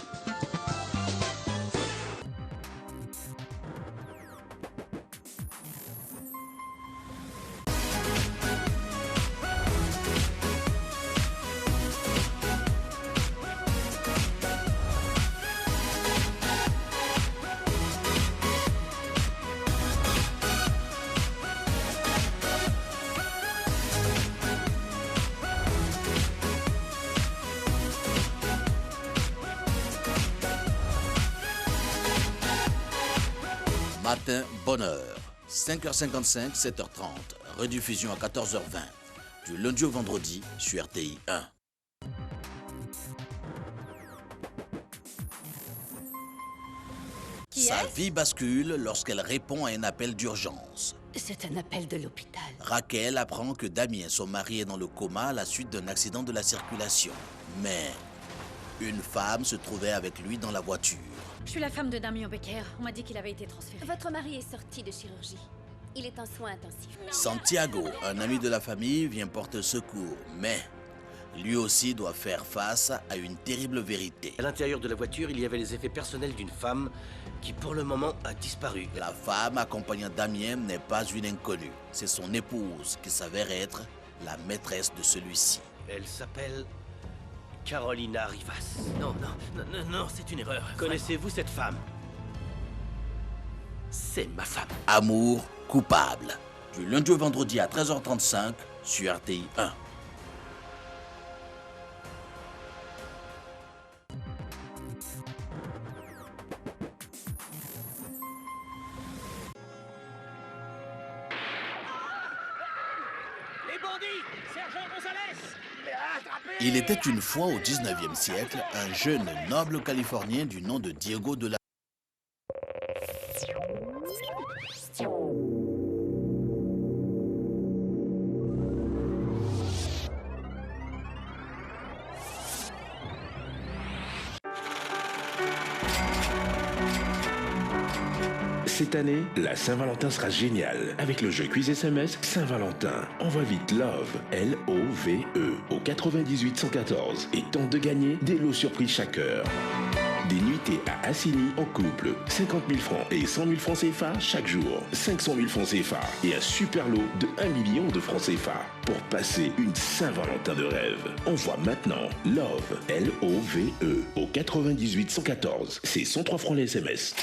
Matin, bonne heure. 5h55, 7h30. Rediffusion à 14h20. Du lundi au vendredi sur RTI 1. Sa vie bascule lorsqu'elle répond à un appel d'urgence. C'est un appel de l'hôpital. Raquel apprend que Damien, son mari, est dans le coma à la suite d'un accident de la circulation. Mais une femme se trouvait avec lui dans la voiture. Je suis la femme de Damien Becker. On m'a dit qu'il avait été transféré. Votre mari est sorti de chirurgie. Il est en soins intensifs. Santiago, un ami de la famille, vient porter secours, mais lui aussi doit faire face à une terrible vérité. À l'intérieur de la voiture, il y avait les effets personnels d'une femme qui, pour le moment, a disparu. La femme accompagnant Damien n'est pas une inconnue. C'est son épouse qui s'avère être la maîtresse de celui-ci. Elle s'appelle Carolina Rivas. Non, c'est une erreur. Connaissez-vous cette femme? C'est ma femme. Amour coupable. Du lundi au vendredi à 13h35 sur RTI 1. Les bandits, Sergent Gonzalez. Il était une fois au 19e siècle un jeune noble californien du nom de Diego de la... Cette année, la Saint-Valentin sera géniale. Avec le jeu Quiz SMS Saint-Valentin. Envoie vite LOVE, L-O-V-E, au 98 114 et tente de gagner des lots surprises chaque heure. Des nuitées à Assigny en couple, 50 000 francs et 100 000 francs CFA chaque jour, 500 000 francs CFA et un super lot de 1 million de francs CFA pour passer une Saint-Valentin de rêve. Envoie maintenant LOVE, L-O-V-E, au 98 114. C'est 103 francs les SMS.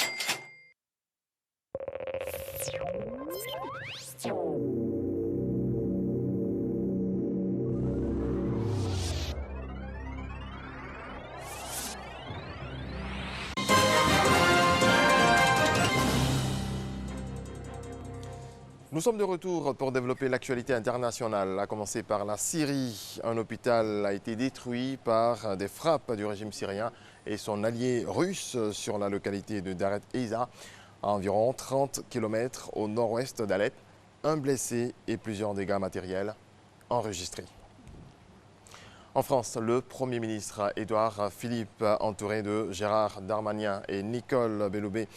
Nous sommes de retour pour développer l'actualité internationale, à commencer par la Syrie. Un hôpital a été détruit par des frappes du régime syrien et son allié russe sur la localité de Daret Eiza, à environ 30 km au nord-ouest d'Alep. Un blessé et plusieurs dégâts matériels enregistrés. En France, le Premier ministre Édouard Philippe, entouré de Gérard Darmanin et Nicole Belloubet,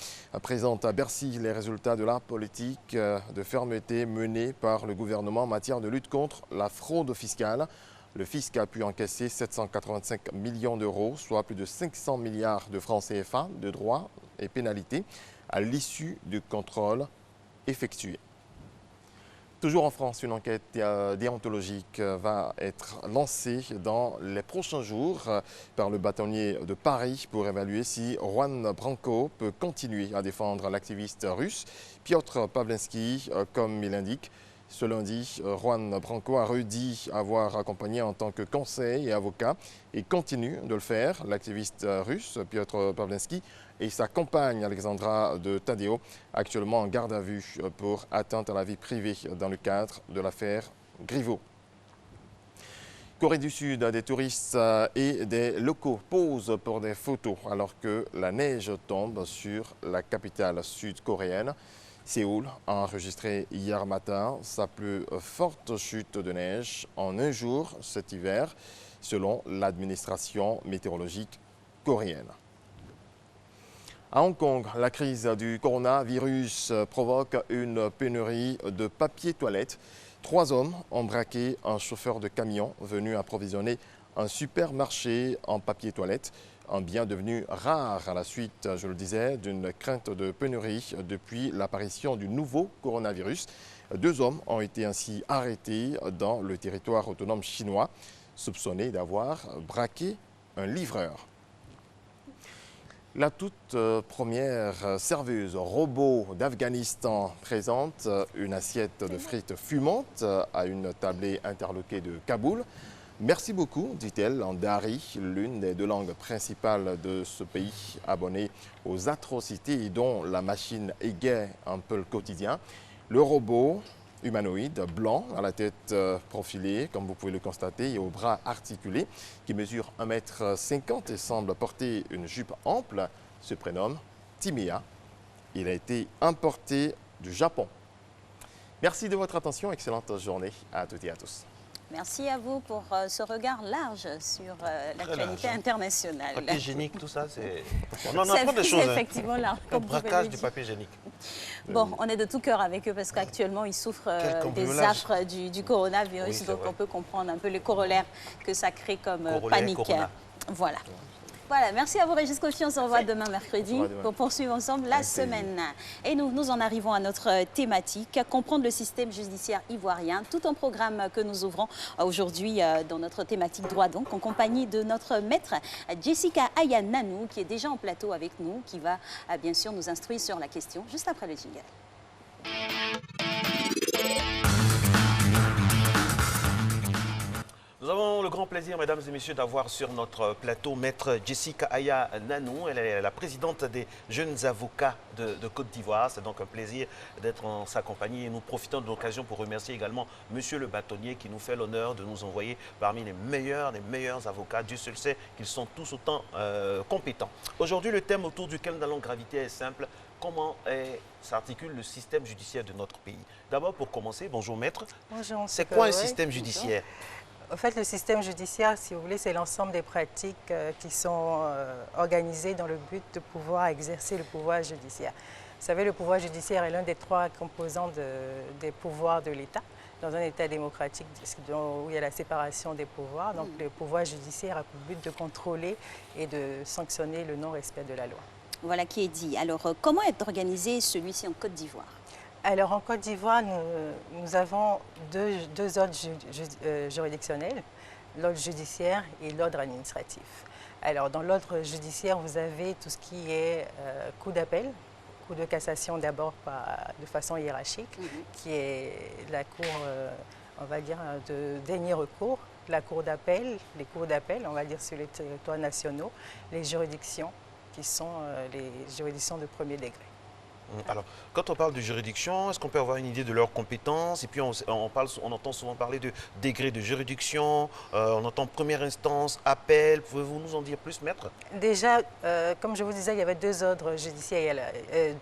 présente à Bercy les résultats de la politique de fermeté menée par le gouvernement en matière de lutte contre la fraude fiscale. Le fisc a pu encaisser 785 millions d'euros, soit plus de 500 milliards de francs CFA de droits et pénalités à l'issue du contrôle effectué. Toujours en France, une enquête déontologique va être lancée dans les prochains jours par le bâtonnier de Paris pour évaluer si Juan Branco peut continuer à défendre l'activiste russe Piotr Pawlenski, comme il indique. Ce lundi, Juan Branco a redit avoir accompagné en tant que conseil et avocat et continue de le faire. L'activiste russe Piotr Pawlenski et sa compagne Alexandra de Taddeo, actuellement en garde à vue pour atteinte à la vie privée dans le cadre de l'affaire Griveaux. Corée du Sud, des touristes et des locaux posent pour des photos alors que la neige tombe sur la capitale sud-coréenne. Séoul a enregistré hier matin sa plus forte chute de neige en un jour cet hiver, selon l'administration météorologique coréenne. À Hong Kong, la crise du coronavirus provoque une pénurie de papier toilette. 3 hommes ont braqué un chauffeur de camion venu approvisionner un supermarché en papier toilette. Un bien devenu rare à la suite, je le disais, d'une crainte de pénurie depuis l'apparition du nouveau coronavirus. 2 hommes ont été ainsi arrêtés dans le territoire autonome chinois, soupçonnés d'avoir braqué un livreur. La toute première serveuse robot d'Afghanistan présente une assiette de frites fumantes à une tablée interloquée de Kaboul. Merci beaucoup, dit-elle en dari, l'une des 2 langues principales de ce pays abonné aux atrocités dont la machine égaye un peu le quotidien. Le robot humanoïde blanc à la tête profilée, comme vous pouvez le constater, et aux bras articulés, qui mesure 1,50 m et semble porter une jupe ample, se prénomme Timea. Il a été importé du Japon. Merci de votre attention, excellente journée à toutes et à tous. Merci à vous pour ce regard large sur l'actualité internationale. Papier hygiénique, tout ça, c'est... On en apprend des choses. C'est effectivement là. Le braquage du papier hygiénique. Bon, on est de tout cœur avec eux parce qu'actuellement, ils souffrent des affres du coronavirus. Oui, donc, vrai. on peut comprendre un peu les corollaires que ça crée comme panique. Corona. Voilà. Voilà, merci à vous Régis Kofi, on se revoit demain mercredi pour poursuivre ensemble la semaine. Et nous en arrivons à notre thématique, comprendre le système judiciaire ivoirien, tout un programme que nous ouvrons aujourd'hui dans notre thématique droit donc, en compagnie de notre maître Jessica Aya Nanou, qui est déjà en plateau avec nous, qui va bien sûr nous instruire sur la question juste après le jingle. Nous avons le grand plaisir, mesdames et messieurs, d'avoir sur notre plateau maître Jessica Aya Nanou. Elle est la présidente des jeunes avocats de Côte d'Ivoire. C'est donc un plaisir d'être en sa compagnie et nous profitons de l'occasion pour remercier également monsieur le bâtonnier qui nous fait l'honneur de nous envoyer parmi les meilleurs avocats. Dieu seul sait qu'ils sont tous autant compétents. Aujourd'hui, le thème autour duquel nous allons graviter est simple. Comment s'articule le système judiciaire de notre pays? D'abord, pour commencer, bonjour maître. Bonjour. C'est quoi un système judiciaire? En fait, le système judiciaire, si vous voulez, c'est l'ensemble des pratiques qui sont organisées dans le but de pouvoir exercer le pouvoir judiciaire. Vous savez, le pouvoir judiciaire est l'un des 3 composants des pouvoirs de l'État. Dans un État démocratique où il y a la séparation des pouvoirs, donc le pouvoir judiciaire a pour but de contrôler et de sanctionner le non-respect de la loi. Voilà qui est dit. Alors, comment est organisé celui-ci en Côte d'Ivoire? Alors, en Côte d'Ivoire, nous avons deux ordres juridictionnels, l'ordre judiciaire et l'ordre administratif. Alors, dans l'ordre judiciaire, vous avez tout ce qui est cour d'appel, cour de cassation d'abord de façon hiérarchique, qui est la cour, on va dire, de dernier recours, la cour d'appel, les cours d'appel, on va dire, sur les territoires nationaux, les juridictions, qui sont les juridictions de premier degré. Alors, quand on parle de juridiction, est-ce qu'on peut avoir une idée de leurs compétences? Et puis, on entend souvent parler de degré de juridiction, on entend première instance, appel. Pouvez-vous nous en dire plus, maître? Déjà, comme je vous disais, il y avait 2 ordres judiciaires,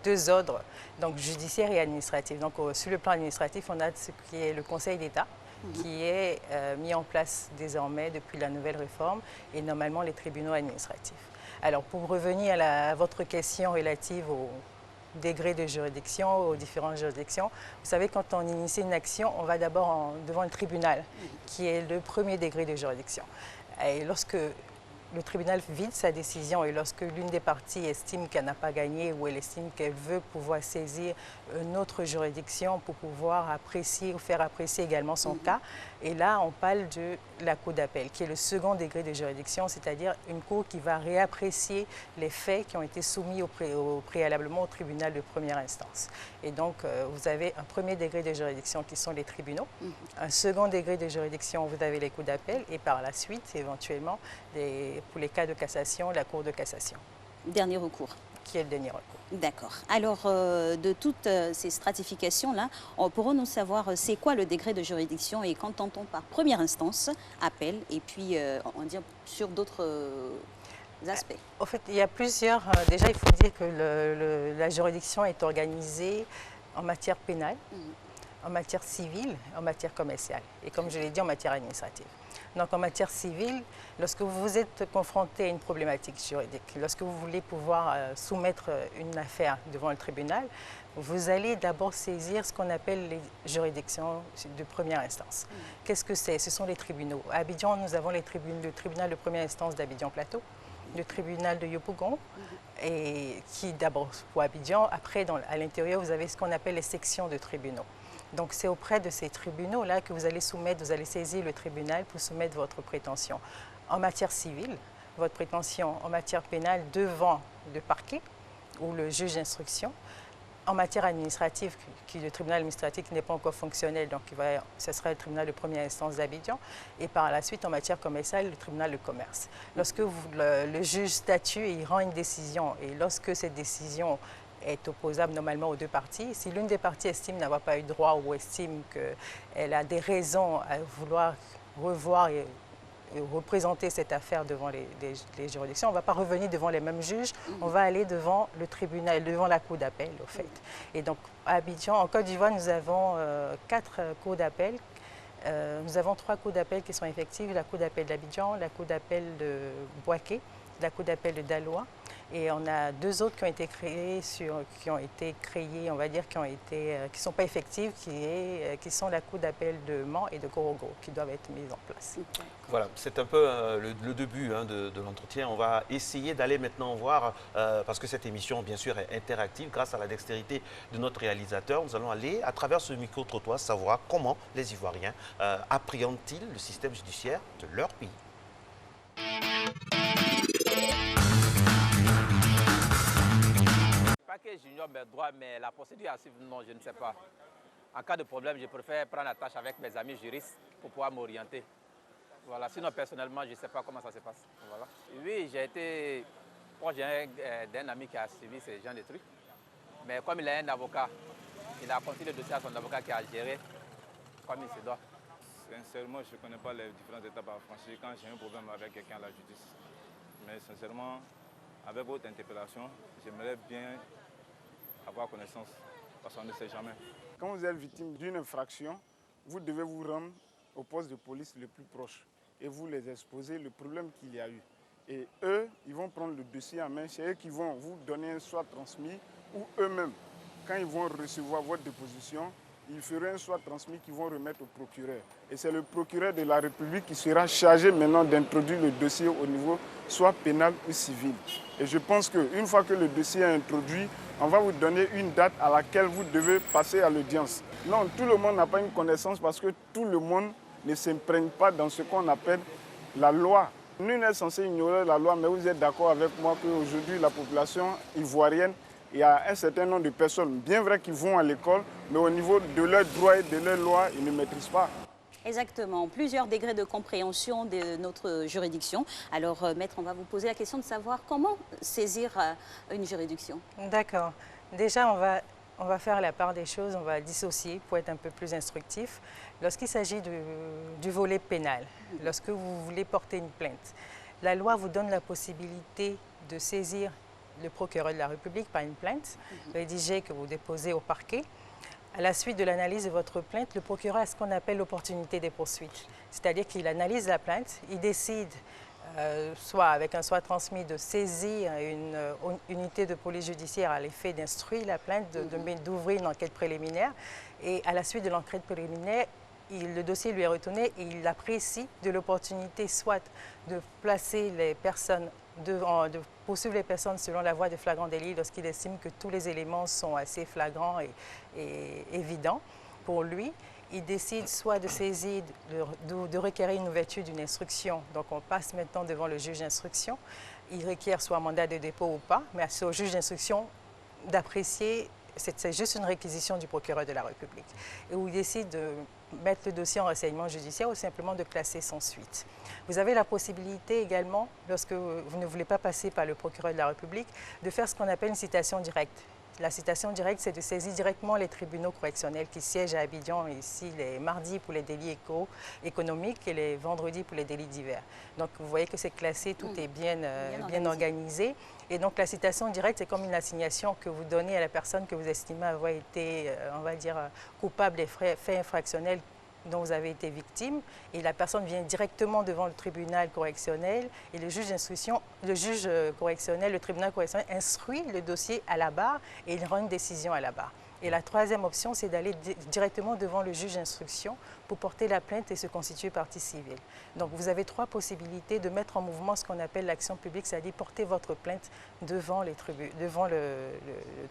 2 ordres, donc judiciaire et administratif. Donc, sur le plan administratif, on a ce qui est le Conseil d'État, qui est mis en place désormais depuis la nouvelle réforme et normalement les tribunaux administratifs. Alors pour revenir à votre question relative au degré de juridiction, aux différentes juridictions, vous savez, quand on initie une action, on va d'abord devant le tribunal, qui est le premier degré de juridiction. Et lorsque le tribunal vide sa décision et lorsque l'une des parties estime qu'elle n'a pas gagné ou elle estime qu'elle veut pouvoir saisir une autre juridiction pour pouvoir apprécier ou faire apprécier également son cas, et là on parle de la cour d'appel, qui est le second degré de juridiction, c'est-à-dire une cour qui va réapprécier les faits qui ont été soumis préalablement au tribunal de première instance. Et donc vous avez un premier degré de juridiction qui sont les tribunaux, un second degré de juridiction, vous avez les cours d'appel et par la suite éventuellement pour les cas de cassation, la Cour de cassation. Dernier recours. Qui est le dernier recours. D'accord. Alors, de toutes ces stratifications-là, pourrons-nous savoir c'est quoi le degré de juridiction et qu'entend-on par première instance, appel, et puis, on va dire, sur d'autres aspects? En fait, il y a plusieurs... déjà, il faut dire que la juridiction est organisée en matière pénale, en matière civile, en matière commerciale et, comme je l'ai dit, en matière administrative. Donc, en matière civile, lorsque vous êtes confronté à une problématique juridique, lorsque vous voulez pouvoir soumettre une affaire devant le tribunal, vous allez d'abord saisir ce qu'on appelle les juridictions de première instance. Qu'est-ce que c'est? Ce sont les tribunaux. À Abidjan, nous avons le tribunal de première instance d'Abidjan-Plateau, le tribunal de Yopougon, et qui d'abord pour Abidjan. Après, à l'intérieur, vous avez ce qu'on appelle les sections de tribunaux. Donc, c'est auprès de ces tribunaux-là que vous allez saisir le tribunal pour soumettre votre prétention. En matière civile, votre prétention en matière pénale devant le parquet ou le juge d'instruction. En matière administrative, le tribunal administratif n'est pas encore fonctionnel, donc ce sera le tribunal de première instance d'Abidjan. Et par la suite, en matière commerciale, le tribunal de commerce. Lorsque le juge statue et il rend une décision, et lorsque cette décision est opposable normalement aux deux parties. Si l'une des parties estime n'avoir pas eu droit ou estime qu'elle a des raisons à vouloir revoir et représenter cette affaire devant les juridictions, on ne va pas revenir devant les mêmes juges, on va aller devant le tribunal, devant la cour d'appel au fait. Et donc à Abidjan, en Côte d'Ivoire, nous avons 4 cours d'appel. Nous avons 3 cours d'appel qui sont effectives, la cour d'appel d'Abidjan, la cour d'appel de Boaké, la cour d'appel de Daloa. Et on a 2 autres qui ont été créées, on va dire, qui ne sont pas effectives, qui sont la cour d'appel de Mans et de Gorogo, qui doivent être mises en place. Voilà, c'est un peu le début de l'entretien. On va essayer d'aller maintenant voir, parce que cette émission, bien sûr, est interactive grâce à la dextérité de notre réalisateur. Nous allons aller, à travers ce micro-trottoir, savoir comment les Ivoiriens appréhendent-ils le système judiciaire de leur pays. Pas que j'ignore mes droits, mais la procédure à suivre, non, je ne sais pas. En cas de problème, je préfère prendre la tâche avec mes amis juristes pour pouvoir m'orienter. Voilà. Sinon, personnellement, je ne sais pas comment ça se passe. Voilà. Oui, j'ai été proche d'un ami qui a suivi ce genre de trucs. Mais comme il a un avocat, il a confié le dossier à son avocat qui a géré comme il se doit. Sincèrement, je ne connais pas les différentes étapes à franchir quand j'ai un problème avec quelqu'un à la justice. Mais sincèrement, avec votre interpellation, j'aimerais bien avoir connaissance, parce qu'on ne sait jamais. Quand vous êtes victime d'une infraction, vous devez vous rendre au poste de police le plus proche et vous les exposez le problème qu'il y a eu. Et eux, ils vont prendre le dossier en main, c'est eux qui vont vous donner un soit transmis ou eux-mêmes, quand ils vont recevoir votre déposition, ils feront un soit transmis qu'ils vont remettre au procureur. Et c'est le procureur de la République qui sera chargé maintenant d'introduire le dossier au niveau soit pénal ou civil. Et je pense qu'une fois que le dossier est introduit, on va vous donner une date à laquelle vous devez passer à l'audience. Non, tout le monde n'a pas une connaissance parce que tout le monde ne s'imprègne pas dans ce qu'on appelle la loi. Nul n'est censé ignorer la loi, mais vous êtes d'accord avec moi qu'aujourd'hui, la population ivoirienne, il y a un certain nombre de personnes, bien vrai, qui vont à l'école, mais au niveau de leurs droits et de leurs lois, ils ne maîtrisent pas. Exactement, plusieurs degrés de compréhension de notre juridiction. Alors, maître, on va vous poser la question de savoir comment saisir une juridiction. D'accord. Déjà, on va faire la part des choses, on va dissocier pour être un peu plus instructif. Lorsqu'il s'agit du volet pénal, lorsque vous voulez porter une plainte, la loi vous donne la possibilité de saisir le procureur de la République par une plainte rédigée que vous déposez au parquet À la suite de l'analyse de votre plainte, le procureur a ce qu'on appelle l'opportunité des poursuites. C'est-à-dire qu'il analyse la plainte, il décide, soit avec un soit transmis, de saisir une unité de police judiciaire à l'effet d'instruire la plainte, d'ouvrir une enquête préliminaire. Et à la suite de l'enquête préliminaire, le dossier lui est retourné et il apprécie de l'opportunité soit de placer les personnes, de poursuivre les personnes selon la voie de flagrant délit lorsqu'il estime que tous les éléments sont assez flagrants et évidents pour lui. Il décide soit de saisir, de requérir une ouverture d'une instruction. Donc on passe maintenant devant le juge d'instruction. Il requiert soit un mandat de dépôt ou pas, mais c'est au juge d'instruction d'apprécier. C'est juste une réquisition du procureur de la République. Et où il décide de mettre le dossier en renseignement judiciaire ou simplement de classer sans suite. Vous avez la possibilité également, lorsque vous ne voulez pas passer par le procureur de la République, de faire ce qu'on appelle une citation directe. La citation directe, c'est de saisir directement les tribunaux correctionnels qui siègent à Abidjan, ici les mardis pour les délits économiques et les vendredis pour les délits divers. Donc vous voyez que c'est classé, tout est bien organisé. Et donc la citation directe, c'est comme une assignation que vous donnez à la personne que vous estimez avoir été, on va dire, coupable des faits infractionnels dont vous avez été victime, et la personne vient directement devant le tribunal correctionnel et le juge d'instruction, le juge correctionnel, le tribunal correctionnel instruit le dossier à la barre et il rend une décision à la barre. Et la troisième option, c'est d'aller directement devant le juge d'instruction pour porter la plainte et se constituer partie civile. Donc vous avez trois possibilités de mettre en mouvement ce qu'on appelle l'action publique, c'est-à-dire porter votre plainte devant le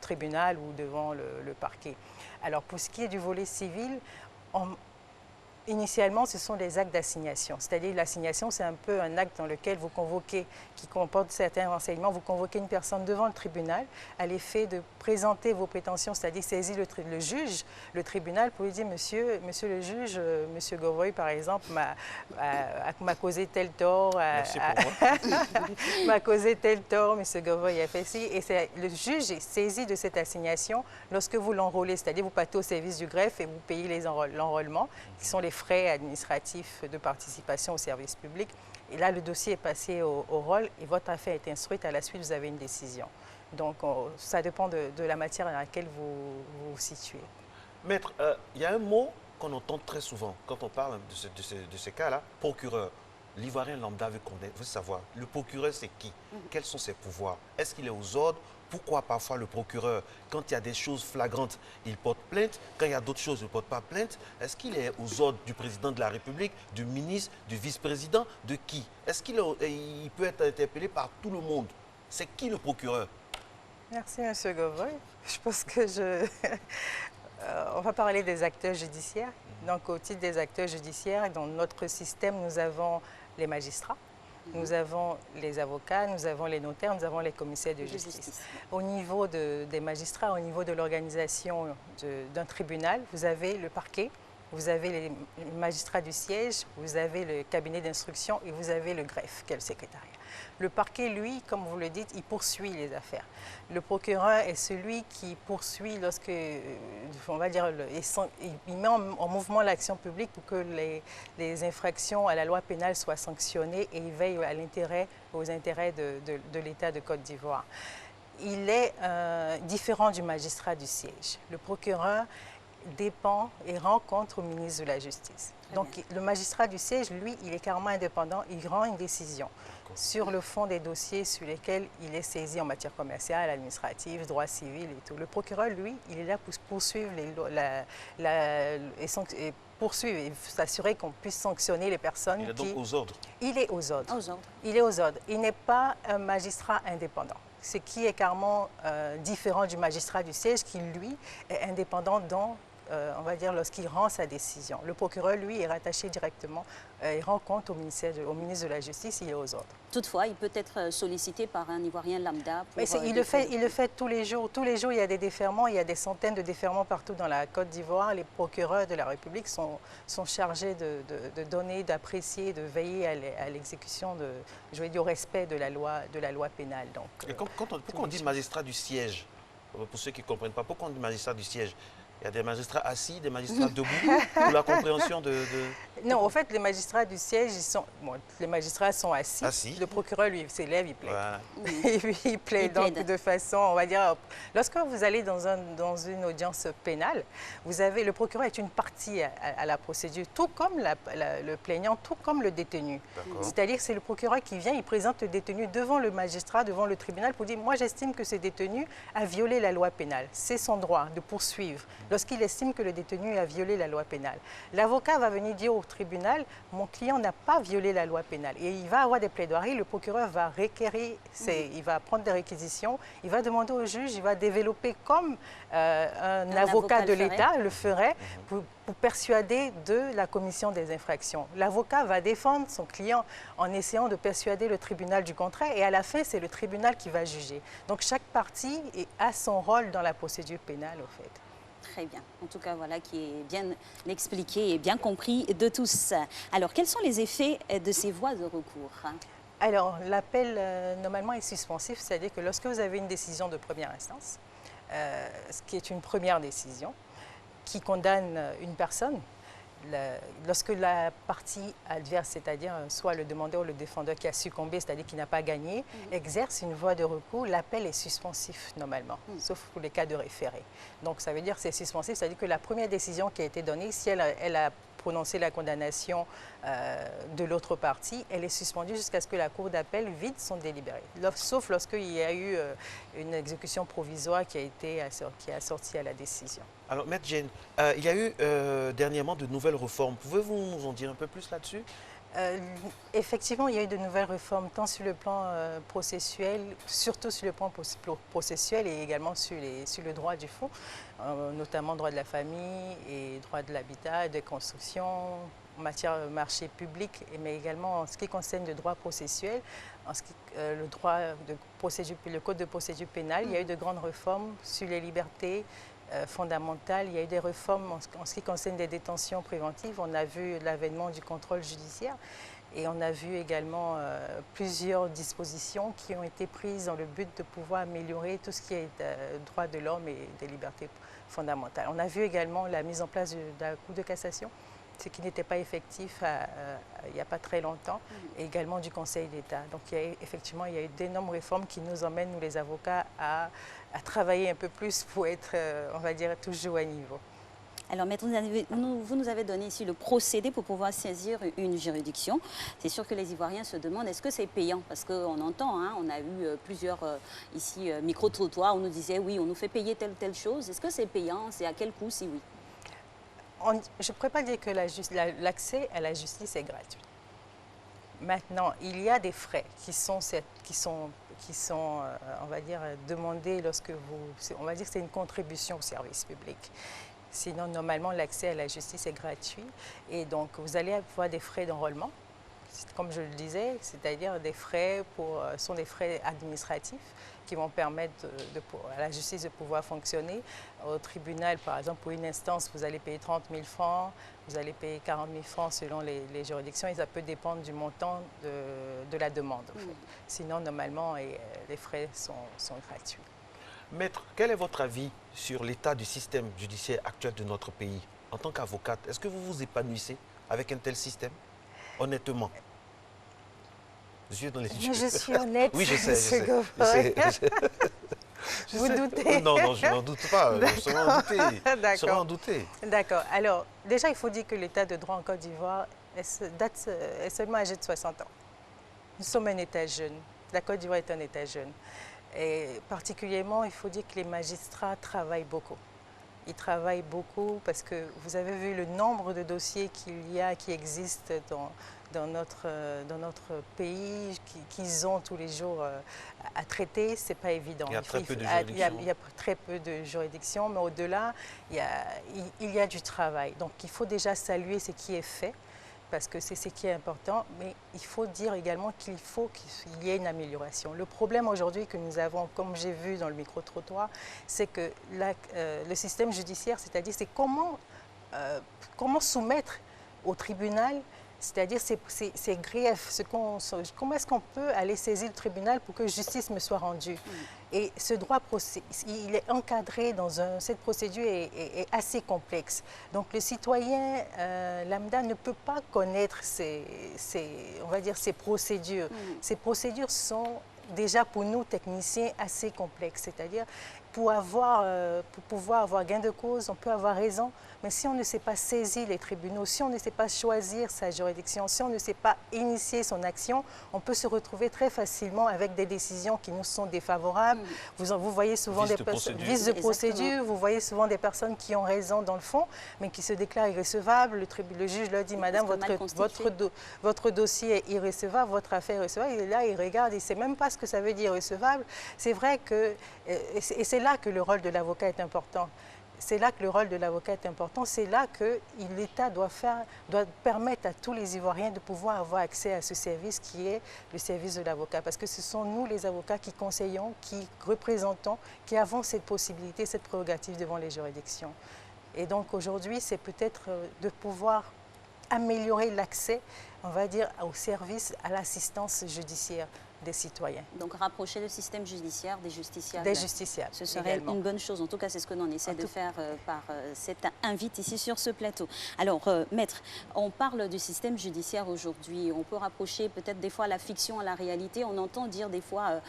tribunal ou devant le parquet. Alors pour ce qui est du volet civil, initialement, ce sont les actes d'assignation. C'est-à-dire l'assignation, c'est un peu un acte dans lequel vous convoquez, qui comporte certains renseignements, vous convoquez une personne devant le tribunal à l'effet de présenter vos prétentions, c'est-à-dire saisir le juge, le tribunal, pour lui dire, monsieur le juge, monsieur Govoy, par exemple, m'a causé tel tort, m'a causé tel tort, monsieur Govoy a fait ci. Et le juge est saisi de cette assignation lorsque vous l'enrôlez, c'est-à-dire vous partez au service du greffe et vous payez l'enrôlement, qui sont les frais administratifs de participation au service public. Et là, le dossier est passé au rôle et votre affaire est instruite. À la suite, vous avez une décision. Donc, ça dépend de la matière dans laquelle vous vous situez. Maître, il y a un mot qu'on entend très souvent quand on parle de ce cas-là, procureur. L'Ivoirien lambda veut savoir, le procureur, c'est qui? Quels sont ses pouvoirs? Est-ce qu'il est aux ordres? Pourquoi parfois le procureur, quand il y a des choses flagrantes, il porte plainte? Quand il y a d'autres choses, il ne porte pas plainte? Est-ce qu'il est aux ordres du président de la République, du ministre, du vice-président? De qui? Est-ce qu'il peut être interpellé par tout le monde? C'est qui le procureur? Merci, M. Govoy. Je pense que on va parler des acteurs judiciaires. Donc, au titre des acteurs judiciaires, dans notre système, nous avons les magistrats. Nous avons les avocats, nous avons les notaires, nous avons les commissaires de justice. Au niveau des magistrats, au niveau de l'organisation d'un tribunal, vous avez le parquet, vous avez les magistrats du siège, vous avez le cabinet d'instruction et vous avez le greffe, qui est le secrétariat. Le parquet, lui, comme vous le dites, il poursuit les affaires. Le procureur est celui qui poursuit lorsque, on va dire, il met en mouvement l'action publique pour que les infractions à la loi pénale soient sanctionnées et il veille aux intérêts de l'État de Côte d'Ivoire. Il est différent du magistrat du siège. Le procureur dépend et rend compte au ministre de la Justice. Donc, le magistrat du siège, lui, il est carrément indépendant, il rend une décision sur le fond des dossiers sur lesquels il est saisi en matière commerciale, administrative, droit civil et tout. Le procureur, lui, il est là pour poursuivre et s'assurer qu'on puisse sanctionner les personnes. Il est donc aux ordres? Il est aux ordres. Il est aux ordres. Il n'est pas un magistrat indépendant. Ce qui est carrément différent du magistrat du siège qui, lui, est indépendant dans, on va dire, lorsqu'il rend sa décision. Le procureur, lui, est rattaché directement, il rend compte au ministre de la Justice, il est aux ordres. Toutefois, il peut être sollicité par un Ivoirien lambda. Mais il le fait tous les jours. Tous les jours, il y a des déferrements, il y a des centaines de déferments partout dans la Côte d'Ivoire. Les procureurs de la République sont chargés de donner, d'apprécier, de veiller à l'exécution, je vais dire, au respect de la loi pénale. Donc, et pourquoi on dit magistrat du siège? Pour ceux qui ne comprennent pas, pourquoi on dit magistrat du siège? Il y a des magistrats assis, des magistrats debout, pour la compréhension de... Non, en fait, les magistrats du siège, les magistrats sont assis. Assis. Le procureur, lui, s'élève, il plaide. Voilà. Et puis, il plaide. Donc, de façon, on va dire, lorsque vous allez dans une audience pénale, le procureur est une partie à la procédure, tout comme le plaignant, tout comme le détenu. C'est-à-dire que c'est le procureur qui vient, il présente le détenu devant le magistrat, devant le tribunal, pour dire, moi, j'estime que ce détenu a violé la loi pénale. C'est son droit de poursuivre lorsqu'il estime que le détenu a violé la loi pénale. L'avocat va venir dire au tribunal, mon client n'a pas violé la loi pénale. Et il va avoir des plaidoiries, le procureur va requérir, il va prendre des réquisitions, il va demander au juge, il va développer comme un avocat de l'État le ferait pour persuader de la commission des infractions. L'avocat va défendre son client en essayant de persuader le tribunal du contraire et à la fin, c'est le tribunal qui va juger. Donc chaque partie a son rôle dans la procédure pénale, au fait. Très bien. En tout cas, voilà, qui est bien expliqué et bien compris de tous. Alors, quels sont les effets de ces voies de recours? Alors, l'appel, normalement, est suspensif, c'est-à-dire que lorsque vous avez une décision de première instance, ce qui est une première décision, qui condamne une personne, lorsque la partie adverse, c'est-à-dire soit le demandeur ou le défendeur qui a succombé, c'est-à-dire qui n'a pas gagné, exerce une voie de recours, l'appel est suspensif normalement, sauf pour les cas de référé. Donc ça veut dire que c'est suspensif, c'est-à-dire que la première décision qui a été donnée, si elle a prononcé la condamnation de l'autre partie, elle est suspendue jusqu'à ce que la cour d'appel vide son délibéré. Sauf lorsqu'il y a eu une exécution provisoire qui a sorti à la décision. Alors, Maître Jane, il y a eu dernièrement de nouvelles réformes. Pouvez-vous nous en dire un peu plus là-dessus? Effectivement, il y a eu de nouvelles réformes, tant sur le plan processuel, surtout sur le plan processuel et également sur le droit du fond, notamment droit de la famille et droit de l'habitat, de construction, en matière de marché public, mais également en ce qui concerne le droit processuel, le code de procédure pénale, il y a eu de grandes réformes sur les libertés fondamentales. Il y a eu des réformes en ce qui concerne des détentions préventives. On a vu l'avènement du contrôle judiciaire et on a vu également plusieurs dispositions qui ont été prises dans le but de pouvoir améliorer tout ce qui est droit de l'homme et des libertés fondamentales. On a vu également la mise en place de la Cour de cassation, ce qui n'était pas effectif il n'y a pas très longtemps, et également du Conseil d'État. Donc effectivement, il y a eu d'énormes réformes qui nous emmènent, nous les avocats, à travailler un peu plus pour être, on va dire, toujours à niveau. Alors, Maître, vous nous avez donné ici le procédé pour pouvoir saisir une juridiction. C'est sûr que les Ivoiriens se demandent, est-ce que c'est payant? Parce qu'on entend, hein, on a eu plusieurs ici micro-trottoirs, on nous disait, oui, on nous fait payer telle ou telle chose. Est-ce que c'est payant? C'est à quel coût, si oui? Je ne pourrais pas dire que l'accès à la justice est gratuit. Maintenant, il y a des frais qui sont on va dire, demandés lorsque on va dire que c'est une contribution au service public. Sinon, normalement, l'accès à la justice est gratuit. Et donc, vous allez avoir des frais d'enrôlement, comme je le disais, c'est-à-dire des frais sont des frais administratifs qui vont permettre à la justice de pouvoir fonctionner. Au tribunal, par exemple, pour une instance, vous allez payer 30 000 francs, vous allez payer 40 000 francs selon les juridictions et ça peut dépendre du montant de la demande. En fait. Sinon, normalement, les frais sont gratuits. Maître, quel est votre avis sur l'état du système judiciaire actuel de notre pays? En tant qu'avocate, est-ce que vous vous épanouissez avec un tel système? Honnêtement. Je suis honnête. Oui, je sais. Vous doutez? Non, je n'en doute pas. Je serais en douter. D'accord. Alors, déjà, il faut dire que l'état de droit en Côte d'Ivoire est seulement âgé de 60 ans. Nous sommes un État jeune. La Côte d'Ivoire est un État jeune. Et particulièrement, il faut dire que les magistrats travaillent beaucoup. Ils travaillent beaucoup parce que vous avez vu le nombre de dossiers qui existent dans notre pays, qu'ils ont tous les jours à traiter. Ce n'est pas évident. Il y a très peu de juridictions. Il y a très peu de juridictions, mais au-delà, il y a du travail. Donc il faut déjà saluer ce qui est fait, parce que c'est ce qui est important, mais il faut dire également qu'il faut qu'il y ait une amélioration. Le problème aujourd'hui que nous avons, comme j'ai vu dans le micro-trottoir, c'est que le système judiciaire, c'est-à-dire c'est comment soumettre au tribunal c'est-à-dire ces griefs, comment est-ce qu'on peut aller saisir le tribunal pour que justice me soit rendue. Et ce droit, il est encadré dans cette procédure est assez complexe. Donc le citoyen lambda ne peut pas connaître on va dire, ces procédures. Ces procédures sont déjà pour nous techniciens assez complexes, c'est-à-dire pour pouvoir avoir gain de cause, on peut avoir raison, mais si on ne sait pas saisir les tribunaux, si on ne sait pas choisir sa juridiction, si on ne sait pas initier son action, on peut se retrouver très facilement avec des décisions qui nous sont défavorables. Vous voyez souvent des personnes, vices de procédure, vous voyez souvent des personnes qui ont raison dans le fond, mais qui se déclarent irrecevables. Le juge leur dit, madame, votre dossier est irrecevable, votre affaire est irrecevable. Et là, il regarde, il ne sait même pas ce que ça veut dire irrecevable. C'est vrai que, et c'est là que le rôle de l'avocat est important. C'est là que le rôle de l'avocat est important. C'est là que l'État doit permettre à tous les Ivoiriens de pouvoir avoir accès à ce service qui est le service de l'avocat. Parce que ce sont nous, les avocats, qui conseillons, qui représentons, qui avons cette possibilité, cette prérogative devant les juridictions. Et donc aujourd'hui, c'est peut-être de pouvoir améliorer l'accès, on va dire, au service, à l'assistance judiciaire des citoyens. Donc rapprocher le système judiciaire des justiciables. Des justiciables. Ce serait une bonne chose. En tout cas, c'est ce que l'on essaie de faire par cette invite ici sur ce plateau. Alors, maître, on parle du système judiciaire aujourd'hui. On peut rapprocher peut-être des fois la fiction à la réalité. On entend dire des fois,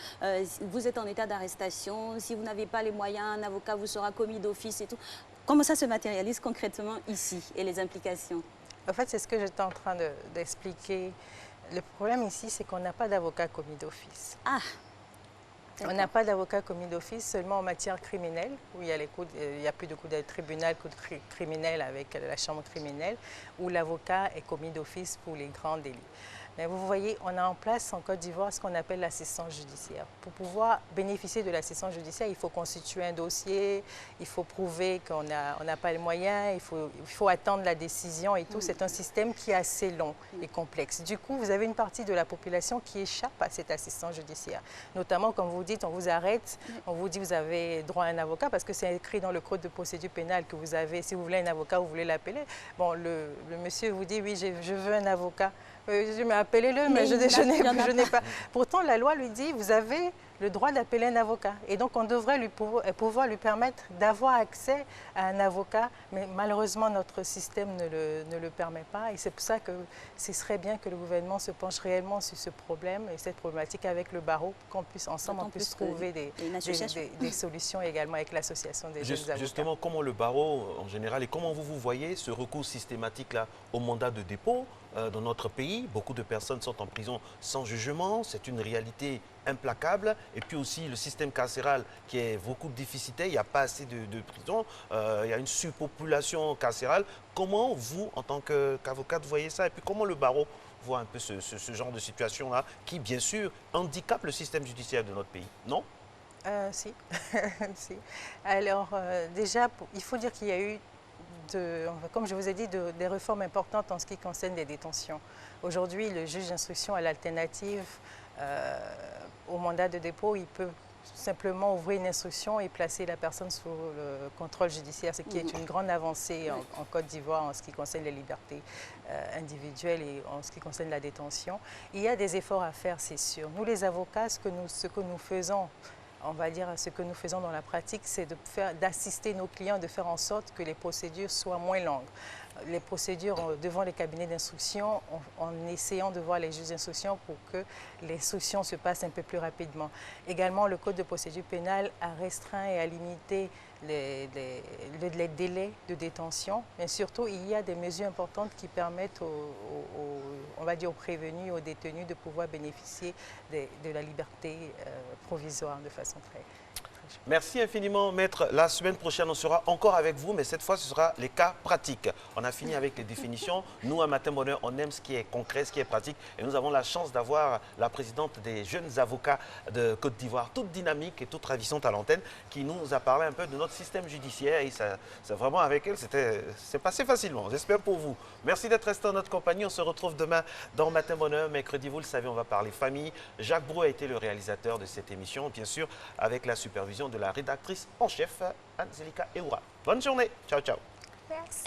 vous êtes en état d'arrestation, si vous n'avez pas les moyens, un avocat vous sera commis d'office et tout. Comment ça se matérialise concrètement ici et les implications? En fait, c'est ce que j'étais en train d'expliquer. Le problème ici, c'est qu'on n'a pas d'avocat commis d'office. Ah. On n'a pas d'avocat commis d'office seulement en matière criminelle, où il y a plus de cours de tribunal que de criminel avec la chambre criminelle, où l'avocat est commis d'office pour les grands délits. Mais vous voyez, on a en place en Côte d'Ivoire ce qu'on appelle l'assistance judiciaire. Pour pouvoir bénéficier de l'assistance judiciaire, il faut constituer un dossier, il faut prouver qu'on n'a pas les moyens, il faut attendre la décision et tout. C'est un système qui est assez long et complexe. Du coup, vous avez une partie de la population qui échappe à cette assistance judiciaire. Notamment, comme vous dites, on vous arrête, on vous dit que vous avez droit à un avocat parce que c'est écrit dans le code de procédure pénale que vous avez, si vous voulez un avocat, vous voulez l'appeler. Bon, le monsieur vous dit, oui, je veux un avocat. Je m'ai appelé-le, mais je n'ai pas. Pourtant, la loi lui dit, vous avez le droit d'appeler un avocat. Et donc, on devrait pouvoir lui permettre d'avoir accès à un avocat. Mais malheureusement, notre système ne le permet pas. Et c'est pour ça que ce serait bien que le gouvernement se penche réellement sur ce problème et cette problématique avec le barreau, qu'on puisse ensemble trouver des solutions également avec l'association des jeunes avocats. Justement, comment le barreau en général et comment vous voyez ce recours systématique là au mandat de dépôt dans notre pays? Beaucoup de personnes sont en prison sans jugement, c'est une réalité implacable. Et puis aussi le système carcéral qui est beaucoup déficitaire, il n'y a pas assez de prisons, il y a une surpopulation carcérale. Comment vous, en tant qu'avocate, voyez ça? Et puis comment le barreau voit un peu ce genre de situation-là qui, bien sûr, handicape le système judiciaire de notre pays, non? Si. Si. Alors, déjà, il faut dire qu'il y a eu comme je vous ai dit, des réformes importantes en ce qui concerne les détentions. Aujourd'hui, le juge d'instruction a l'alternative au mandat de dépôt. Il peut simplement ouvrir une instruction et placer la personne sous le contrôle judiciaire, ce qui est une grande avancée en Côte d'Ivoire en ce qui concerne les libertés individuelles et en ce qui concerne la détention. Il y a des efforts à faire, c'est sûr. Nous, les avocats, ce que nous faisons, on va dire, ce que nous faisons dans la pratique, c'est d'assister nos clients, de faire en sorte que les procédures soient moins longues. Les procédures devant les cabinets d'instruction, en essayant de voir les juges d'instruction pour que l'instruction se passe un peu plus rapidement. Également, le Code de procédure pénale a restreint et a limité les délais de détention. Mais surtout, il y a des mesures importantes qui permettent on va dire aux prévenus, aux détenus de pouvoir bénéficier de la liberté provisoire de façon très... Merci infiniment, maître. La semaine prochaine, on sera encore avec vous, mais cette fois, ce sera les cas pratiques. On a fini avec les définitions. Nous, à Matin Bonheur, on aime ce qui est concret, ce qui est pratique. Et nous avons la chance d'avoir la présidente des jeunes avocats de Côte d'Ivoire, toute dynamique et toute ravissante à l'antenne, qui nous a parlé un peu de notre système judiciaire. Et c'est vraiment avec elle, c'est passé facilement. J'espère pour vous. Merci d'être resté en notre compagnie. On se retrouve demain dans Matin Bonheur. Mercredi, vous le savez, on va parler famille. Jacques Brou a été le réalisateur de cette émission, bien sûr, avec la supervision de la rédactrice en chef, Anne-Zelika Eoura. Bonne journée. Ciao, ciao. Merci.